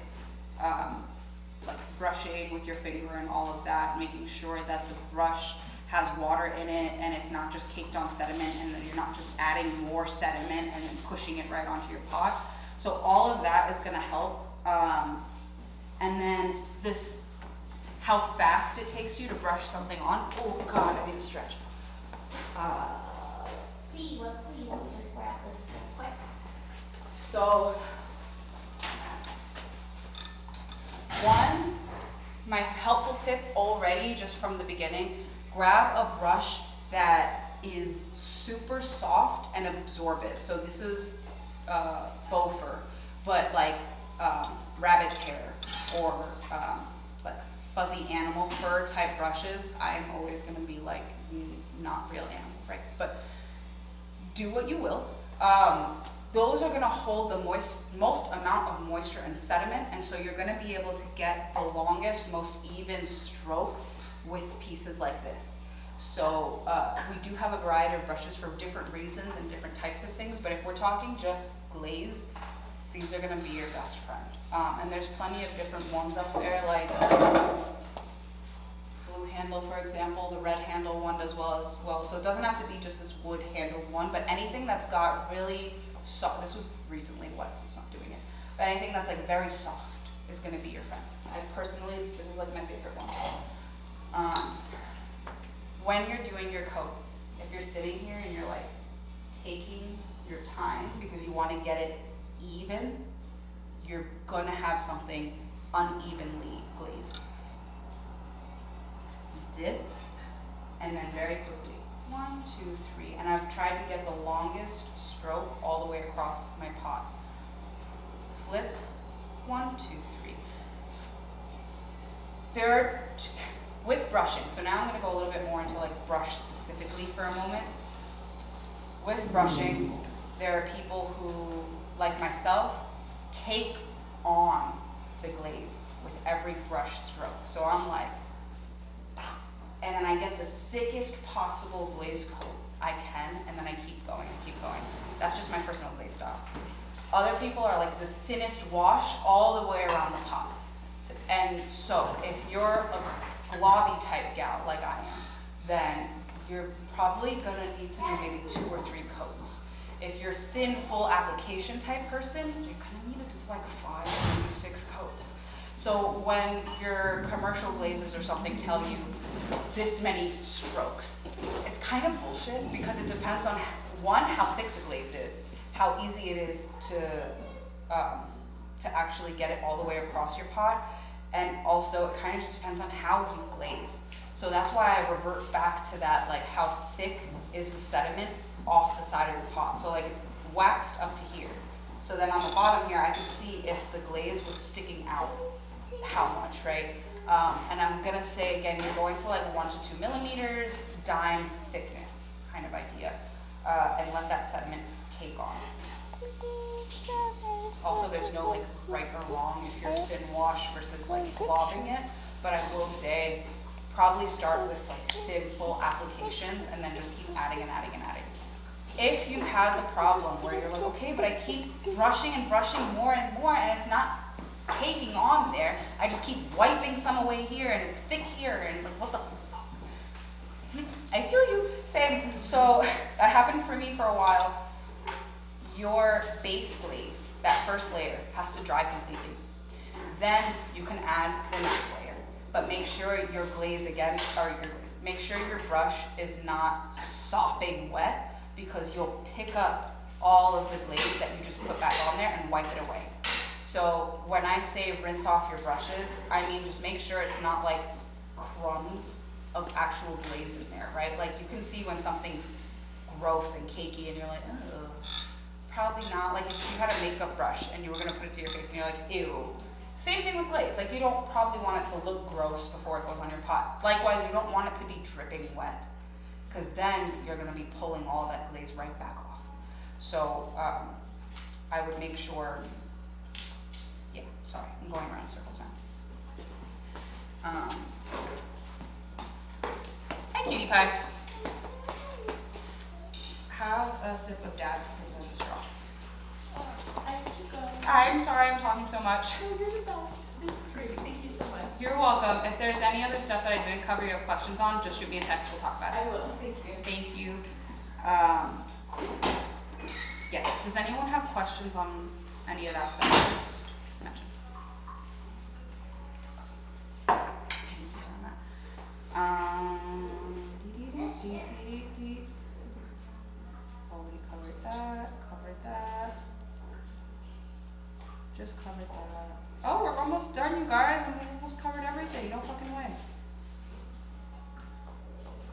[SPEAKER 1] like brushing with your finger and all of that, making sure that the brush has water in it and it's not just caked on sediment, and that you're not just adding more sediment and then pushing it right onto your pot. So all of that is gonna help. And then this, how fast it takes you to brush something on. Oh God, I need to stretch.
[SPEAKER 6] Just grab this real quick.
[SPEAKER 1] So, one, my helpful tip already, just from the beginning, grab a brush that is super soft and absorbent. So this is faux fur, but like rabbit's hair or like fuzzy animal fur type brushes, I'm always gonna be like, not real animal, right? But do what you will. Those are gonna hold the most amount of moisture and sediment, and so you're gonna be able to get the longest, most even stroke with pieces like this. So we do have a variety of brushes for different reasons and different types of things, but if we're talking just glaze, these are gonna be your best friend. And there's plenty of different ones up there, like blue handle, for example, the red handle one does well as well. So it doesn't have to be just this wood handled one, but anything that's got really soft, this was recently wet, so it's not doing it, but anything that's like very soft is gonna be your friend. I personally, this is like my favorite one. When you're doing your coat, if you're sitting here and you're like taking your time because you wanna get it even, you're gonna have something unevenly glazed. Dip, and then very quickly, 1, 2, 3, and I've tried to get the longest stroke all the way across my pot. Flip, 1, 2, 3. With brushing, so now I'm gonna go a little bit more into like brush specifically for a moment. With brushing, there are people who, like myself, cake on the glaze with every brush stroke. So I'm like, and then I get the thickest possible glaze coat I can, and then I keep going and keep going. That's just my personal glaze style. Other people are like the thinnest wash all the way around the pot. And so if you're a globby type gal like I am, then you're probably gonna need to do maybe 2 or 3 coats. If you're thin, full application type person, you're gonna need to do like 5 or maybe 6 coats. So when your commercial glazes or something tell you this many strokes, it's kind of bullshit because it depends on, one, how thick the glaze is, how easy it is to to actually get it all the way across your pot. And also, it kind of just depends on how you glaze. So that's why I revert back to that, like how thick is the sediment off the side of your pot. So like it's waxed up to here. So then on the bottom here, I can see if the glaze was sticking out, how much, right? And I'm gonna say again, you're going to like 1 to 2 millimeters, dime thickness kind of idea, and let that sediment cake on. Also, there's no like right or wrong if you're thin wash versus like globbing it, but I will say probably start with like thin full applications and then just keep adding and adding and adding. If you've had the problem where you're like, okay, but I keep brushing and brushing more and more and it's not caking on there, I just keep wiping some away here and it's thick here and like what the I feel you, same. So that happened for me for a while. Your base glaze, that first layer, has to dry completely. Then you can add the next layer. But make sure your glaze again, make sure your brush is not sopping wet because you'll pick up all of the glaze that you just put back on there and wipe it away. So when I say rinse off your brushes, I mean just make sure it's not like crumbs of actual glaze in there, right? Like you can see when something's gross and cakey and you're like, oh, probably not. Like if you had a makeup brush and you were gonna put it to your face and you're like, ew. Same thing with glaze. Like you don't probably want it to look gross before it goes on your pot. Likewise, you don't want it to be dripping wet because then you're gonna be pulling all that glaze right back off. So I would make sure, yeah, sorry, I'm going around in circles now. Hi, cutie pie. Have a sip of Dad's because there's a straw. I'm sorry I'm talking so much.
[SPEAKER 12] Oh, you're the best. This is great. Thank you so much.
[SPEAKER 1] You're welcome. If there's any other stuff that I didn't cover you have questions on, just shoot me a text. We'll talk about it.
[SPEAKER 12] I will. Thank you.
[SPEAKER 1] Thank you. Yes. Does anyone have questions on any of that stuff I just mentioned? Already covered that. Covered that. Just covered that. Oh, we're almost done, you guys, and we almost covered everything. No fucking way.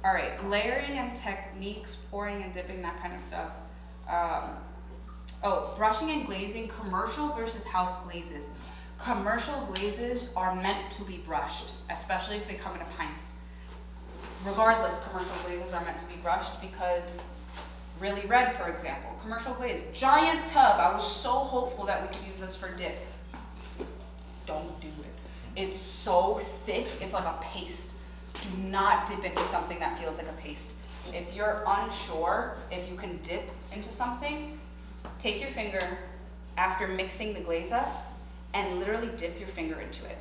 [SPEAKER 1] All right, layering and techniques, pouring and dipping, that kind of stuff. Brushing and glazing, commercial versus house glazes. Commercial glazes are meant to be brushed, especially if they come in a pint. Regardless, commercial glazes are meant to be brushed because Really Red, for example, commercial glaze, giant tub. I was so hopeful that we could use this for dip. Don't do it. It's so thick, it's like a paste. Do not dip into something that feels like a paste. If you're unsure if you can dip into something, take your finger after mixing the glaze up and literally dip your finger into it.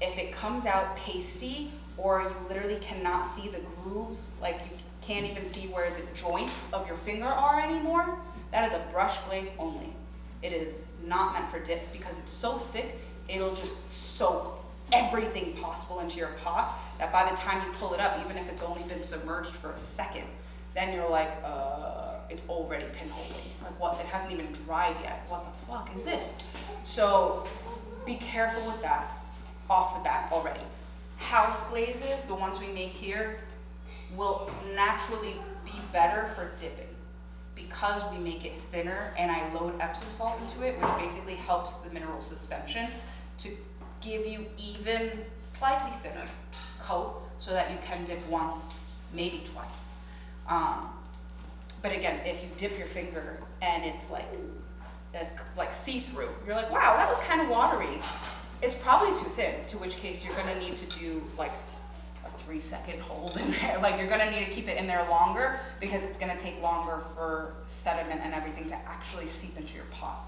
[SPEAKER 1] If it comes out pasty or you literally cannot see the grooves, like you can't even see where the joints of your finger are anymore, that is a brush glaze only. It is not meant for dip because it's so thick, it'll just soak everything possible into your pot that by the time you pull it up, even if it's only been submerged for a second, then you're like, it's already pinholing. Like what, it hasn't even dried yet. What the fuck is this? So be careful with that, off with that already. House glazes, the ones we make here, will naturally be better for dipping because we make it thinner and I load Epsom salt into it, which basically helps the mineral suspension to give you even slightly thinner coat so that you can dip once, maybe twice. But again, if you dip your finger and it's like see-through, you're like, wow, that was kind of watery. It's probably too thin, to which case you're gonna need to do like a 3-second hold in there. Like you're gonna need to keep it in there longer because it's gonna take longer for sediment and everything to actually seep into your pot.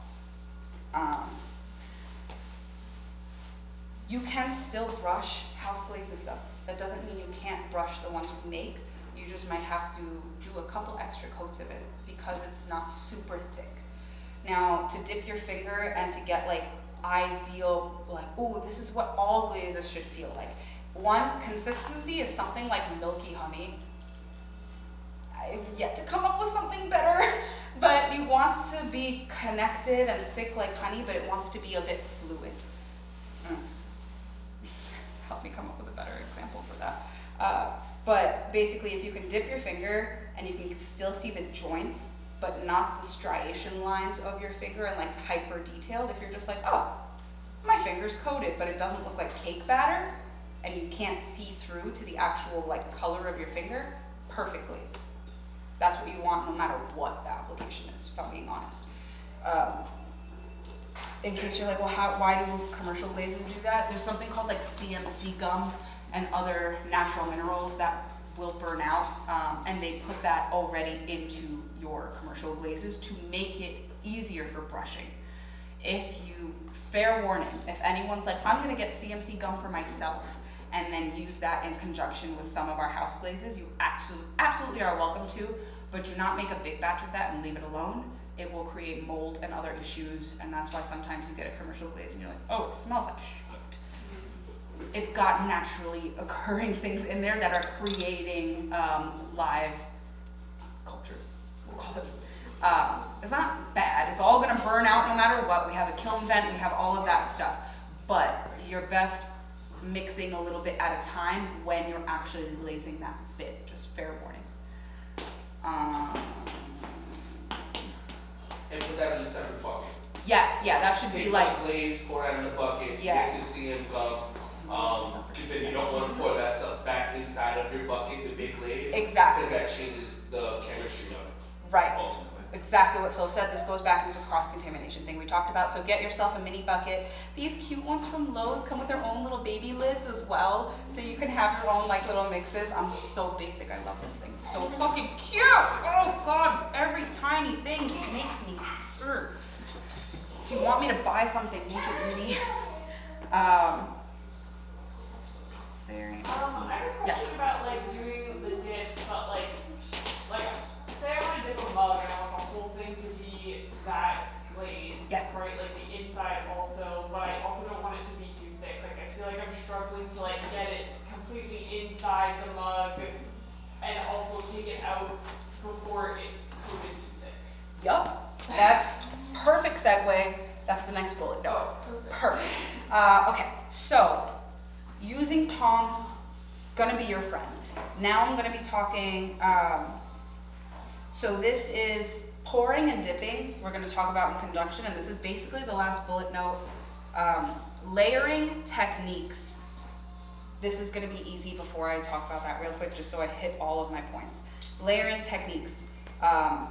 [SPEAKER 1] You can still brush house glazes though. That doesn't mean you can't brush the ones we make. You just might have to do a couple extra coats of it because it's not super thick. Now, to dip your finger and to get like ideal, like, ooh, this is what all glazes should feel like. One, consistency is something like milky honey. I've yet to come up with something better, but it wants to be connected and thick like honey, but it wants to be a bit fluid. Help me come up with a better example for that. But basically, if you can dip your finger and you can still see the joints, but not the striation lines of your finger and like hyper detailed, if you're just like, oh, my finger's coated, but it doesn't look like cake batter, and you can't see through to the actual like color of your finger, perfect glaze. That's what you want no matter what the application is, if I'm being honest. In case you're like, well, why do commercial glazes do that? There's something called like CMC gum and other natural minerals that will burn out, and they put that already into your commercial glazes to make it easier for brushing. Fair warning, if anyone's like, I'm gonna get CMC gum for myself, and then use that in conjunction with some of our house glazes, you absolutely are welcome to, but do not make a big batch of that and leave it alone. It will create mold and other issues, and that's why sometimes you get a commercial glaze and you're like, oh, it smells like shit. It's got naturally occurring things in there that are creating live cultures, we'll call it. It's not bad, it's all gonna burn out no matter what. We have a kiln vent, we have all of that stuff, but you're best mixing a little bit at a time when you're actually glazing that bit, just fair warning.
[SPEAKER 9] And put that in a separate bucket.
[SPEAKER 1] Yes, yeah, that should be
[SPEAKER 9] Take
[SPEAKER 1] like,
[SPEAKER 9] some glaze, pour that in the bucket,
[SPEAKER 1] Yeah.
[SPEAKER 9] mix your CM gum. Then you don't want to pour that stuff back inside of your bucket, the big glaze.
[SPEAKER 1] Exactly.
[SPEAKER 9] Because that changes the chemistry of it.
[SPEAKER 1] right,
[SPEAKER 9] Ultimately.
[SPEAKER 1] exactly what Phil said. This goes back into the cross-contamination thing we talked about. So get yourself a mini bucket. These cute ones from Lowe's come with their own little baby lids as well. So you can have your own like little mixes. I'm so basic, I love this thing. So fucking cute! Oh God, every tiny thing just makes me hurt. If you want me to buy something, make it mini. There you go.
[SPEAKER 4] I have a
[SPEAKER 1] Yes.
[SPEAKER 4] question about like doing the dip, but like say I want to dip a mug and I want the whole thing to be that glaze,
[SPEAKER 1] Yes.
[SPEAKER 4] right? Like the inside also, but I also don't want it to be too thick. Like I feel like I'm struggling to like get it completely inside the mug and also take it out before it's coated too thick.
[SPEAKER 1] Yup, that's perfect segue. That's the next bullet. No,
[SPEAKER 4] Oh, perfect.
[SPEAKER 1] perfect. Okay, so using tongs, gonna be your friend. Now I'm gonna be talking, so this is pouring and dipping, we're gonna talk about in conjunction, and this is basically the last bullet note. Layering techniques. This is gonna be easy before I talk about that real quick, just so I hit all of my points. Layering techniques. I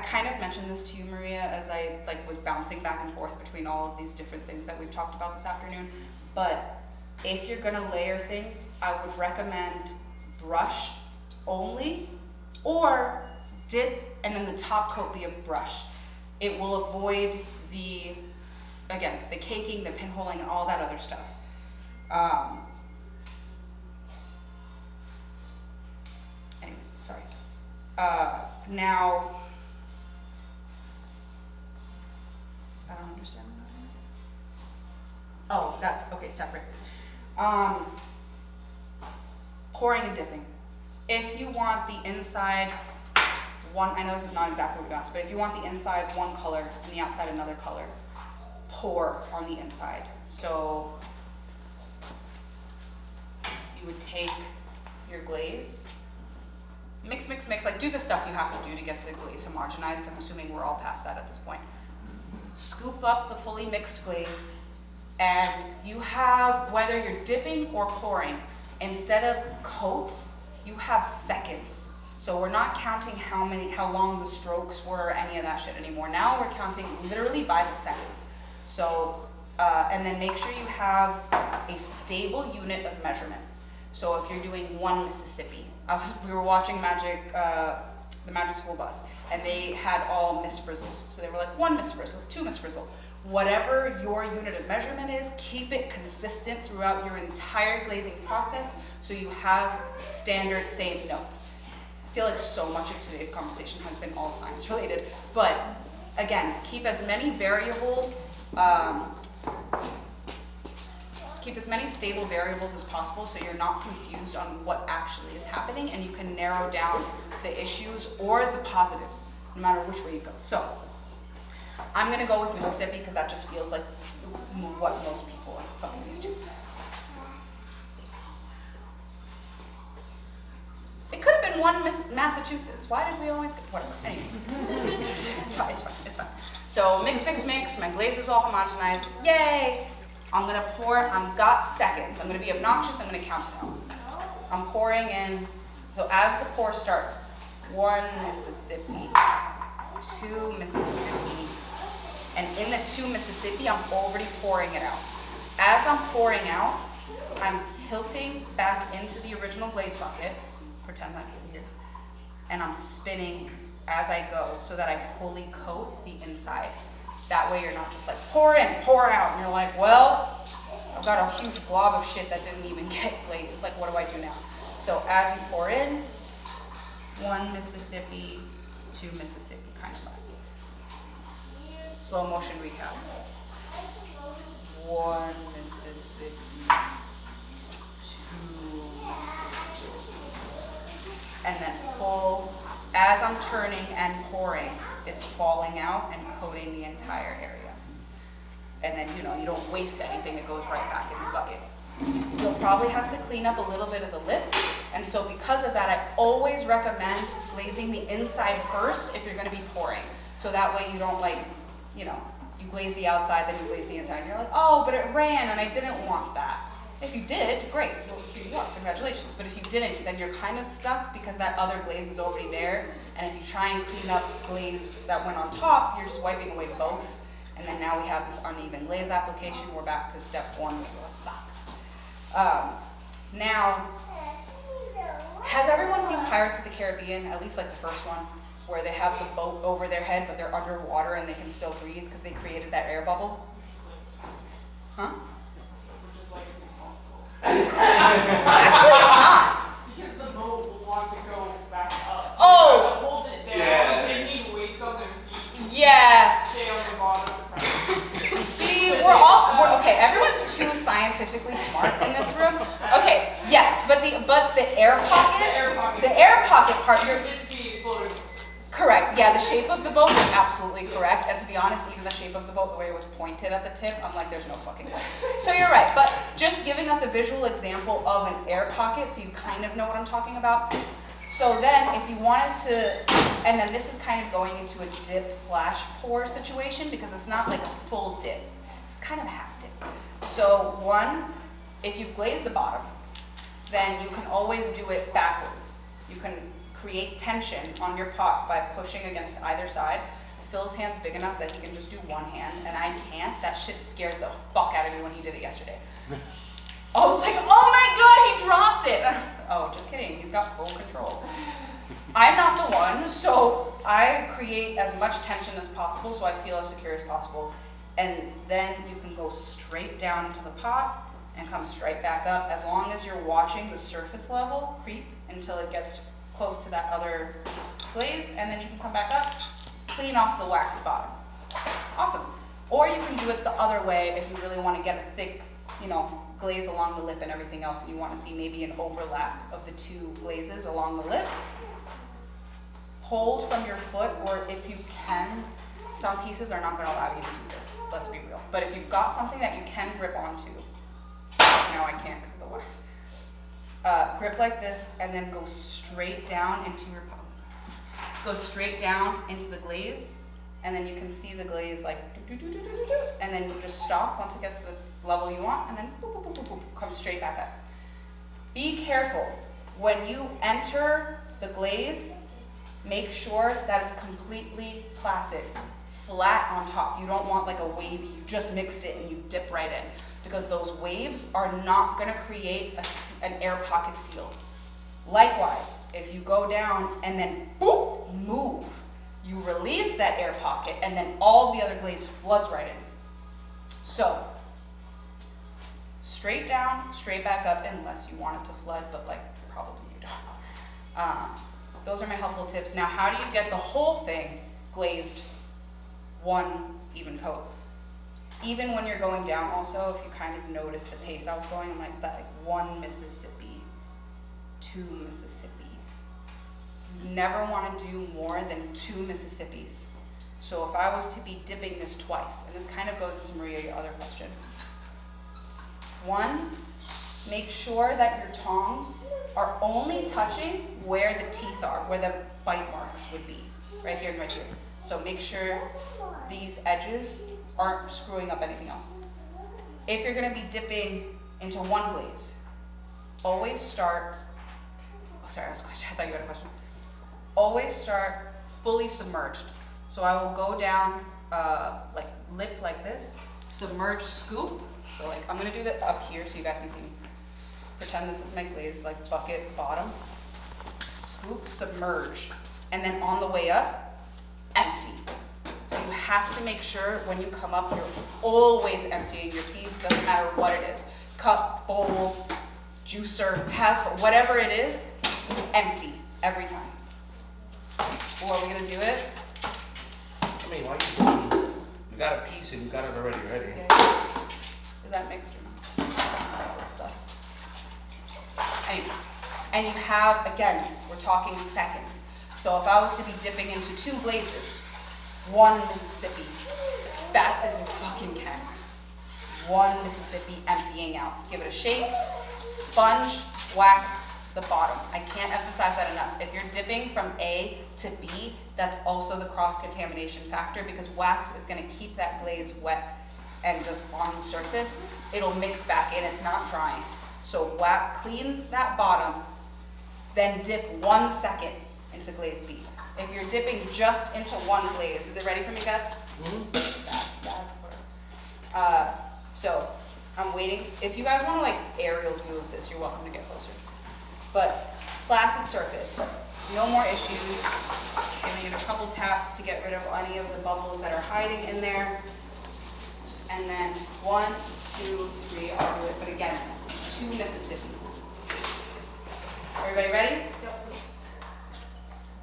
[SPEAKER 1] kind of mentioned this to you, Maria, as I was bouncing back and forth between all of these different things that we've talked about this afternoon, but if you're gonna layer things, I would recommend brush only, or dip and then the top coat be a brush. It will avoid the caking, the pinholing, and all that other stuff. Anyways, sorry. Now, I don't understand that. Oh, that's, okay, separate. Pouring and dipping. If you want the inside one, I know this is not exactly what you asked, but if you want the inside one color and the outside another color, pour on the inside. So you would take your glaze, mix, like do the stuff you have to do to get the glaze homogenized. I'm assuming we're all past that at this point. Scoop up the fully mixed glaze, and you have, whether you're dipping or pouring, instead of coats, you have seconds. So we're not counting how long the strokes were or any of that shit anymore. Now we're counting literally by the seconds. So, and then make sure you have a stable unit of measurement. So if you're doing 1 Mississippi, we were watching the Magic School Bus, and they had all Miss Frizzles. So they were like 1 Miss Frizzle, 2 Miss Frizzle. Whatever your unit of measurement is, keep it consistent throughout your entire glazing process so you have standard same notes. I feel like so much of today's conversation has been all science related, but again, keep as many variables keep as many stable variables as possible so you're not confused on what actually is happening, and you can narrow down the issues or the positives, no matter which way you go. So I'm gonna go with Mississippi because that just feels like what most people are fucking used to. It could have been one Massachusetts. Why did we always get, whatever, anyway. It's fine, it's fine, it's fine. So mix, mix, mix, my glaze is all homogenized, yay! I'm gonna pour, I've got seconds. I'm gonna be obnoxious, I'm gonna count it out. I'm pouring in, so as the pour starts, 1 Mississippi, 2 Mississippi, and in the 2 Mississippi, I'm already pouring it out. As I'm pouring out, I'm tilting back into the original glaze bucket, pretend like it's here, and I'm spinning as I go so that I fully coat the inside. That way you're not just like pour in, pour out, and you're like, well, I've got a huge blob of shit that didn't even get glazed. Like, what do I do now? So as you pour in, 1 Mississippi, 2 Mississippi, kind of like. Slow motion recap. 1 Mississippi, 2 Mississippi. And then full, as I'm turning and pouring, it's falling out and coating the entire area. And then, you know, you don't waste anything, it goes right back in the bucket. You'll probably have to clean up a little bit of the lip. And so because of that, I always recommend glazing the inside first if you're gonna be pouring. So that way you don't like, you know, you glaze the outside, then you glaze the inside, and you're like, oh, but it ran and I didn't want that. If you did, great, well, here you go, congratulations. But if you didn't, then you're kind of stuck because that other glaze is already there. And if you try and clean up glaze that went on top, you're just wiping away both. And then now we have this uneven glaze application. We're back to step 1. Now, has everyone seen Pirates of the Caribbean, at least like the first one, where they have the boat over their head, but they're underwater and they can still breathe because they created that air bubble? Huh? Actually, it's not.
[SPEAKER 4] Because the boat will want to go back up. So
[SPEAKER 1] Oh!
[SPEAKER 4] they have to hold it down.
[SPEAKER 9] Yeah.
[SPEAKER 4] They need weights on their feet.
[SPEAKER 1] Yes.
[SPEAKER 4] Stay on the bottom.
[SPEAKER 1] See, okay, everyone's too scientifically smart in this room. Okay, yes, but the air pocket, the air pocket part, you're correct. Yeah, the shape of the boat is absolutely correct. And to be honest, even the shape of the boat, the way it was pointed at the tip, I'm like, there's no fucking way. So you're right, but just giving us a visual example of an air pocket so you kind of know what I'm talking about. So then if you wanted to, and then this is kind of going into a dip / pour situation because it's not like a full dip. It's kind of a half dip. So 1, if you've glazed the bottom, then you can always do it backwards. You can create tension on your pot by pushing against either side. Phil's hand's big enough that he can just do one hand, and I can't. That shit scared the fuck out of me when he did it yesterday. I was like, oh my god, he dropped it. Oh, just kidding, he's got full control. I'm not the one, so I create as much tension as possible so I feel as secure as possible. And then you can go straight down into the pot and come straight back up as long as you're watching the surface level creep until it gets close to that other glaze, and then you can come back up, clean off the waxed bottom. Awesome. Or you can do it the other way if you really want to get a thick, you know, glaze along the lip and everything else, and you want to see maybe an overlap of the 2 glazes along the lip. Hold from your foot, or if you can, some pieces are not going to allow you to do this, let's be real. But if you've got something that you can grip onto, now I can't because of the wax. Grip like this and then go straight down into your pot. Go straight down into the glaze, and then you can see the glaze like and then you just stop once it gets to the level you want, and then boop, boop, boop, boop, boop, come straight back up. Be careful. When you enter the glaze, make sure that it's completely placid, flat on top. You don't want like a wavy, you just mixed it and you dip right in, because those waves are not gonna create an air pocket seal. Likewise, if you go down and then boop, move, you release that air pocket and then all the other glaze floods right in. So, straight down, straight back up, unless you want it to flood, but like probably you don't. Those are my helpful tips. Now, how do you get the whole thing glazed 1 even coat? even when you're going down also, if you kind of notice the pace I was going, I'm like that, like 1 Mississippi, 2 Mississippi. You never want to do more than 2 Mississippis. So if I was to be dipping this twice, and this kind of goes into Maria, your other question. 1, make sure that your tongs are only touching where the teeth are, where the bite marks would be, right here and right here. So make sure these edges aren't screwing up anything else. If you're gonna be dipping into one glaze, always start, oh sorry, I thought you had a question. Always start fully submerged. So I will go down, like lip like this, submerge scoop. So like, I'm gonna do that up here so you guys can see me. Pretend this is my glazed like bucket bottom. Scoop, submerge. And then on the way up, empty. So you have to make sure when you come up, you're always emptying your piece, doesn't matter what it is. Cup, bowl, juicer, whatever it is, empty every time. Or are we gonna do it?
[SPEAKER 9] I mean, why you got a piece and you got it already ready.
[SPEAKER 1] Yeah. Is that mixed or not? That looks sus. Anyway, and you have, again, we're talking seconds. So if I was to be dipping into 2 glazes, 1 Mississippi, as fast as you fucking can. 1 Mississippi emptying out. Give it a shake, sponge, wax the bottom. I can't emphasize that enough. If you're dipping from A to B, that's also the cross-contamination factor because wax is gonna keep that glaze wet and just on the surface. It'll mix back in, it's not drying. So clean that bottom, then dip 1 second into glaze B. If you're dipping just into 1 glaze, is it ready for me, Beth? So I'm waiting. If you guys want to like aerial view of this, you're welcome to get closer. But placid surface, no more issues. Giving it a couple taps to get rid of any of the bubbles that are hiding in there. And then 1, 2, 3, I'll do it. But again, 2 Mississippis. Everybody ready? Yep.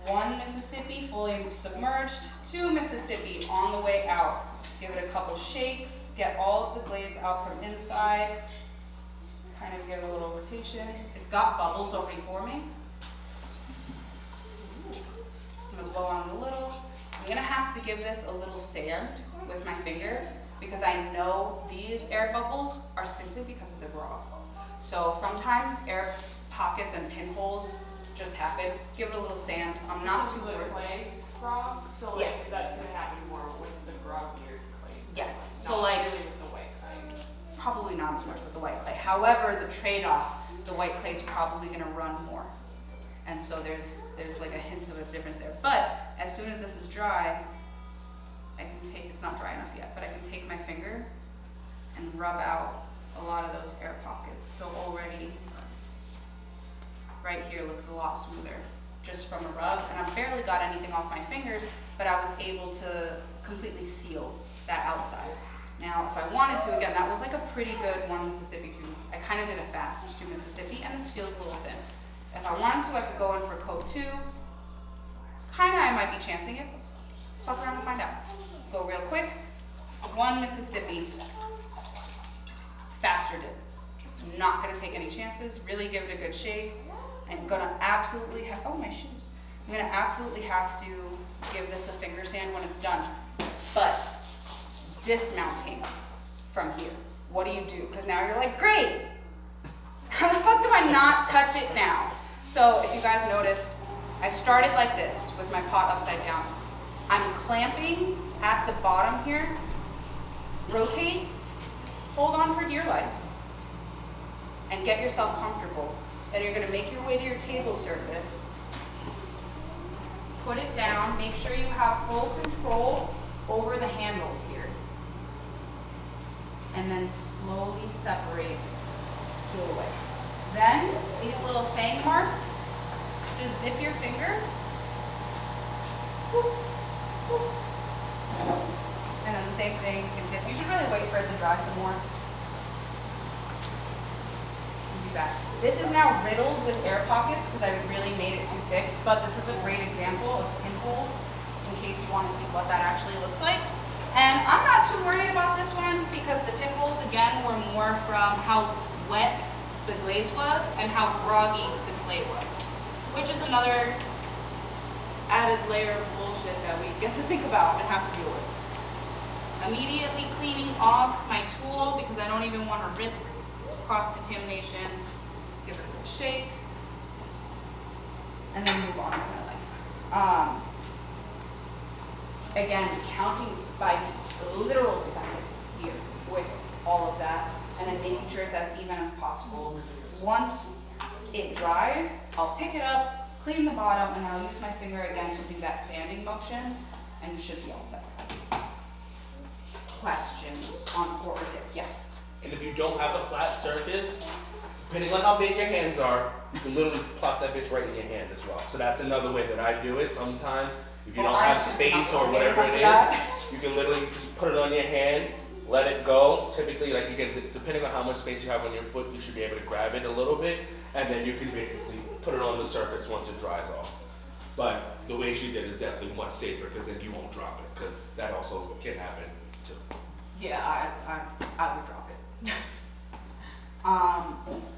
[SPEAKER 1] 1 Mississippi fully submerged, 2 Mississippi on the way out. Give it a couple shakes, get all of the glaze out from inside. Kind of give it a little rotation. It's got bubbles already forming. I'm gonna blow on it a little. I'm gonna have to give this a little sand with my finger because I know these air bubbles are simply because of the grog. So sometimes air pockets and pinholes just happen. Give it a little sand. I'm not too worried.
[SPEAKER 4] Clay grog, so like
[SPEAKER 1] Yes.
[SPEAKER 4] that's gonna happen more with the groggier clay.
[SPEAKER 1] Yes.
[SPEAKER 4] Not
[SPEAKER 1] So like
[SPEAKER 4] really with the white clay.
[SPEAKER 1] probably not as much with the white clay. However, the trade-off, the white clay is probably gonna run more. And so there's like a hint of a difference there. But as soon as this is dry, I can take, it's not dry enough yet, but I can take my finger and rub out a lot of those air pockets. So already, right here looks a lot smoother just from a rub. And I've barely got anything off my fingers, but I was able to completely seal that outside. Now, if I wanted to, again, that was like a pretty good 1 Mississippi, 2. I kind of did a fast 2 Mississippi, and this feels a little thin. If I wanted to, I could go in for coat 2. Kind of, I might be chancing it. Let's walk around and find out. Go real quick. 1 Mississippi, faster dip. I'm not gonna take any chances. Really give it a good shake. I'm gonna absolutely have, oh, my shoes. I'm gonna absolutely have to give this a finger sand when it's done. But dismounting from here, what do? Because now you're like, great. How the fuck do I not touch it now? So if you guys noticed, I started like this with my pot upside down. I'm clamping at the bottom here. Rotate, hold on for dear life, and get yourself comfortable. Then you're gonna make your way to your table surface. Put it down, make sure you have full control over the handles here. And then slowly separate, peel away. Then, these little fang marks, just dip your finger. Whoop, whoop. And then the same thing, you can dip. You should really wait for it to dry some more. Do that. This is now riddled with air pockets because I really made it too thick, but this is a great example of pinholes in case you want to see what that actually looks like. And I'm not too worried about this one because the pinholes again were more from how wet the glaze was and how groggy the clay was, which is another added layer of bullshit that we get to think about and have to deal with. Immediately cleaning off my tool because I don't even want to risk cross-contamination. Give it a good shake. And then move on with my life. Again, counting by the literal second here with all of that, and then making sure it's as even as possible. Once it dries, I'll pick it up, clean the bottom, and then I'll use my finger again to do that sanding motion, and you should be all set. Questions on pour or dip? Yes.
[SPEAKER 9] And if you don't have a flat surface, depending on how big your hands are, you can literally plop that bitch right in your hand as well. So that's another way that I do it sometimes. If you don't have space or whatever it is, you can literally just put it on your hand, let it go. Typically, like you get, depending on how much space you have on your foot, you should be able to grab it a little bit, and then you can basically put it on the surface once it dries off. But the way she did is definitely much safer because then you won't drop it, because that also can happen too.
[SPEAKER 1] Yeah, I would drop it.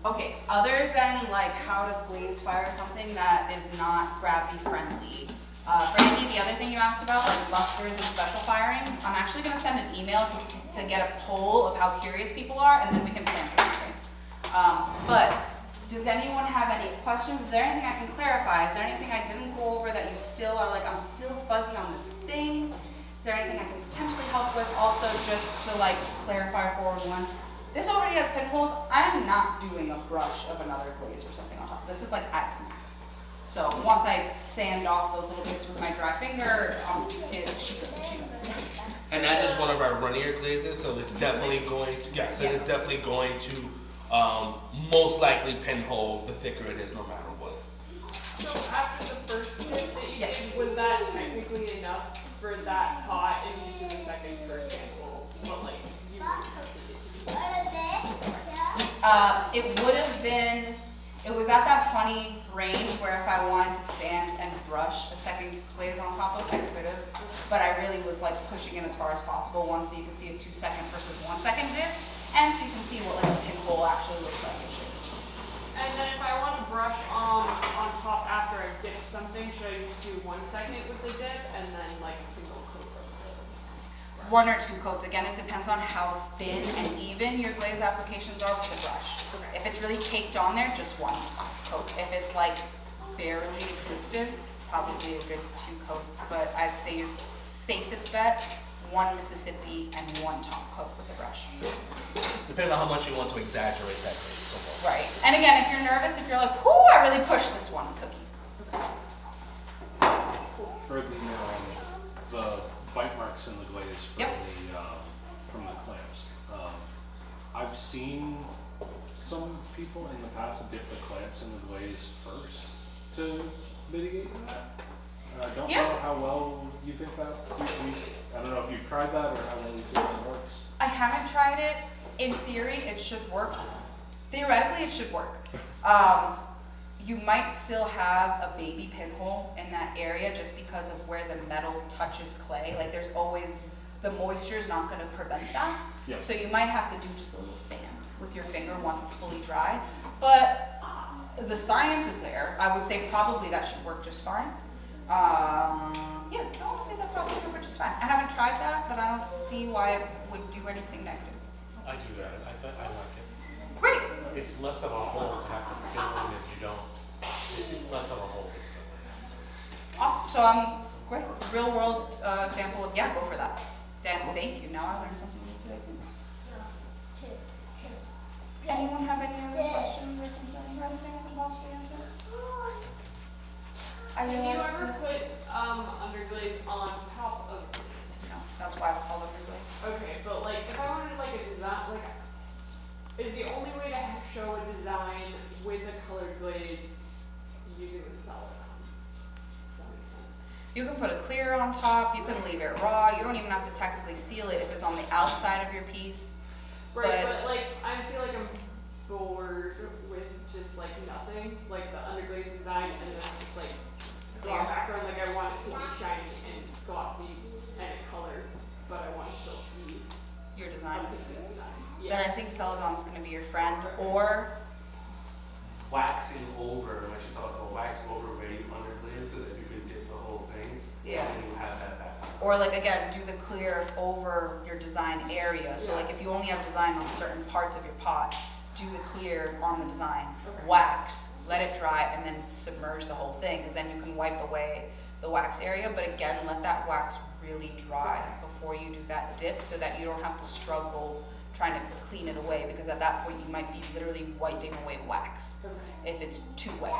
[SPEAKER 1] Okay, other than like how to glaze fire something that is not gravity friendly, Brandy, the other thing you asked about, like busters and special firings, I'm actually going to send an email to get a poll of how curious people are, and then we can plan for something. But does anyone have any questions? Is there anything I can clarify? Is there anything I didn't go over that you still are like, I'm still fuzzy on this thing? Is there anything I can potentially help with? Also, just to like clarify for everyone, this already has pinholes. I'm not doing a brush of another glaze or something on top. This is like at its max. So once I sand off those little bits with my dry finger, she good.
[SPEAKER 9] And that is one of our runnier glazes, so it's definitely going to, yes, and it's definitely going to most likely pinhole the thicker it is no matter what.
[SPEAKER 4] So after the first dip that you did, was that technically enough for that pot and you just did the second, for example? But like, you
[SPEAKER 1] it would have been, it was at that funny range where if I wanted to sand and brush a second glaze on top of it, I could have. But I really was like pushing it as far as possible, one, so you can see a 2 second versus 1 second dip, and so you can see what like a pinhole actually looks like and shit.
[SPEAKER 4] And then if I want to brush on top after I've dipped something, should I just do 1 second with the dip and then like a single coat of the
[SPEAKER 1] 1 or 2 coats. Again, it depends on how thin and even your glaze applications are with the brush. If it's really caked on there, just 1 coat. If it's like barely existent, probably a good 2 coats. But I'd say your safest bet, 1 Mississippi and 1 top coat with the brush.
[SPEAKER 9] Depending on how much you want to exaggerate that glaze so much.
[SPEAKER 1] Right. And again, if you're nervous, if you're like, whoo, I really pushed this one, cookie.
[SPEAKER 7] For the bite marks in the glaze from
[SPEAKER 1] Yep.
[SPEAKER 7] from the clamps, I've seen some people in the past dip the clamps in the glaze first to mitigate that. I don't know how well you think that. I don't know if you've tried that or how well you think that works.
[SPEAKER 1] I haven't tried it. In theory, it should work. Theoretically, it should work. You might still have a baby pinhole in that area just because of where the metal touches clay. Like there's always, the moisture is not going to prevent that.
[SPEAKER 7] Yep.
[SPEAKER 1] So you might have to do just a little sand with your finger once it's fully dry. But the science is there. I would say probably that should work just fine. Yeah, I want to say that probably would work just fine. I haven't tried that, but I don't see why it would do anything negative.
[SPEAKER 2] I do that. I like it.
[SPEAKER 1] Great.
[SPEAKER 2] It's less of a hole to have to fill in if you don't. It's less of a hole.
[SPEAKER 1] Awesome. So great. Real world example of yeah, go for that. Dan, thank you. Now I learned something new today too. Anyone have any other questions or concerns or anything I can possibly answer?
[SPEAKER 4] Have you ever put underglaze on top of glaze?
[SPEAKER 1] No, that's why it's called underglaze.
[SPEAKER 4] Okay, but like if I wanted like a design, like is the only way to show a design with a colored glaze using the solid on? Does that make sense?
[SPEAKER 1] You can put a clear on top. You can leave it raw. You don't even have to technically seal it if it's on the outside of your piece.
[SPEAKER 4] Right, but like I feel like I'm bored with just like nothing, like the underglaze design, and then just like raw background. Like I want it to be shiny and glossy and colored, but I want
[SPEAKER 1] then I think Celadon's gonna be your friend, or
[SPEAKER 9] Waxing over, like she talked about, wax over where you underglaze so that you can dip the whole thing.
[SPEAKER 1] Yeah.
[SPEAKER 9] And then you have that back.
[SPEAKER 1] Or like again, do the clear over your design area. So like if you only have design on certain parts of your pot, do the clear on the design, wax, let it dry, and then submerge the whole thing, because then you can wipe away the wax area. But again, let that wax really dry before you do that dip, so that you don't have to struggle trying to clean it away, because at that point you might be literally wiping away wax if it's too wet.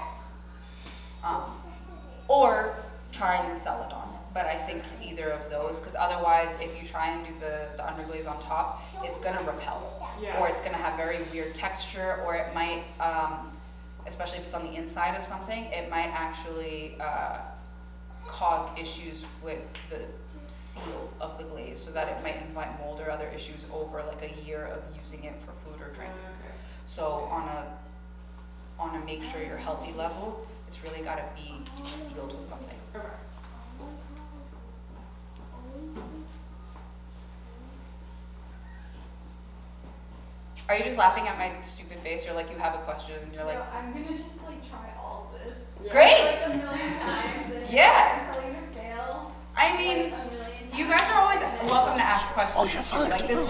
[SPEAKER 1] Or trying the Celadon. But I think either of those, because otherwise if you try and do the underglaze on top, it's gonna repel.
[SPEAKER 4] Yeah.
[SPEAKER 1] Or it's gonna have very weird texture, or it might, especially if it's on the inside of something, it might actually cause issues with the seal of the glaze, so that it might invite mold or other issues over like a year of using it for food or drink. So on a make sure you're healthy level, it's really gotta be sealed with something.
[SPEAKER 4] Okay.
[SPEAKER 1] Are you just laughing at my stupid face, or like you have a question and you're like,
[SPEAKER 6] No, I'm gonna just like try all of this.
[SPEAKER 1] Great!
[SPEAKER 6] Like a million times. And
[SPEAKER 1] Yeah.
[SPEAKER 6] I'm probably gonna fail.
[SPEAKER 1] I mean,
[SPEAKER 6] like, a million
[SPEAKER 1] you guys are always
[SPEAKER 6] times, and then-
[SPEAKER 1] welcome to ask questions too. Like this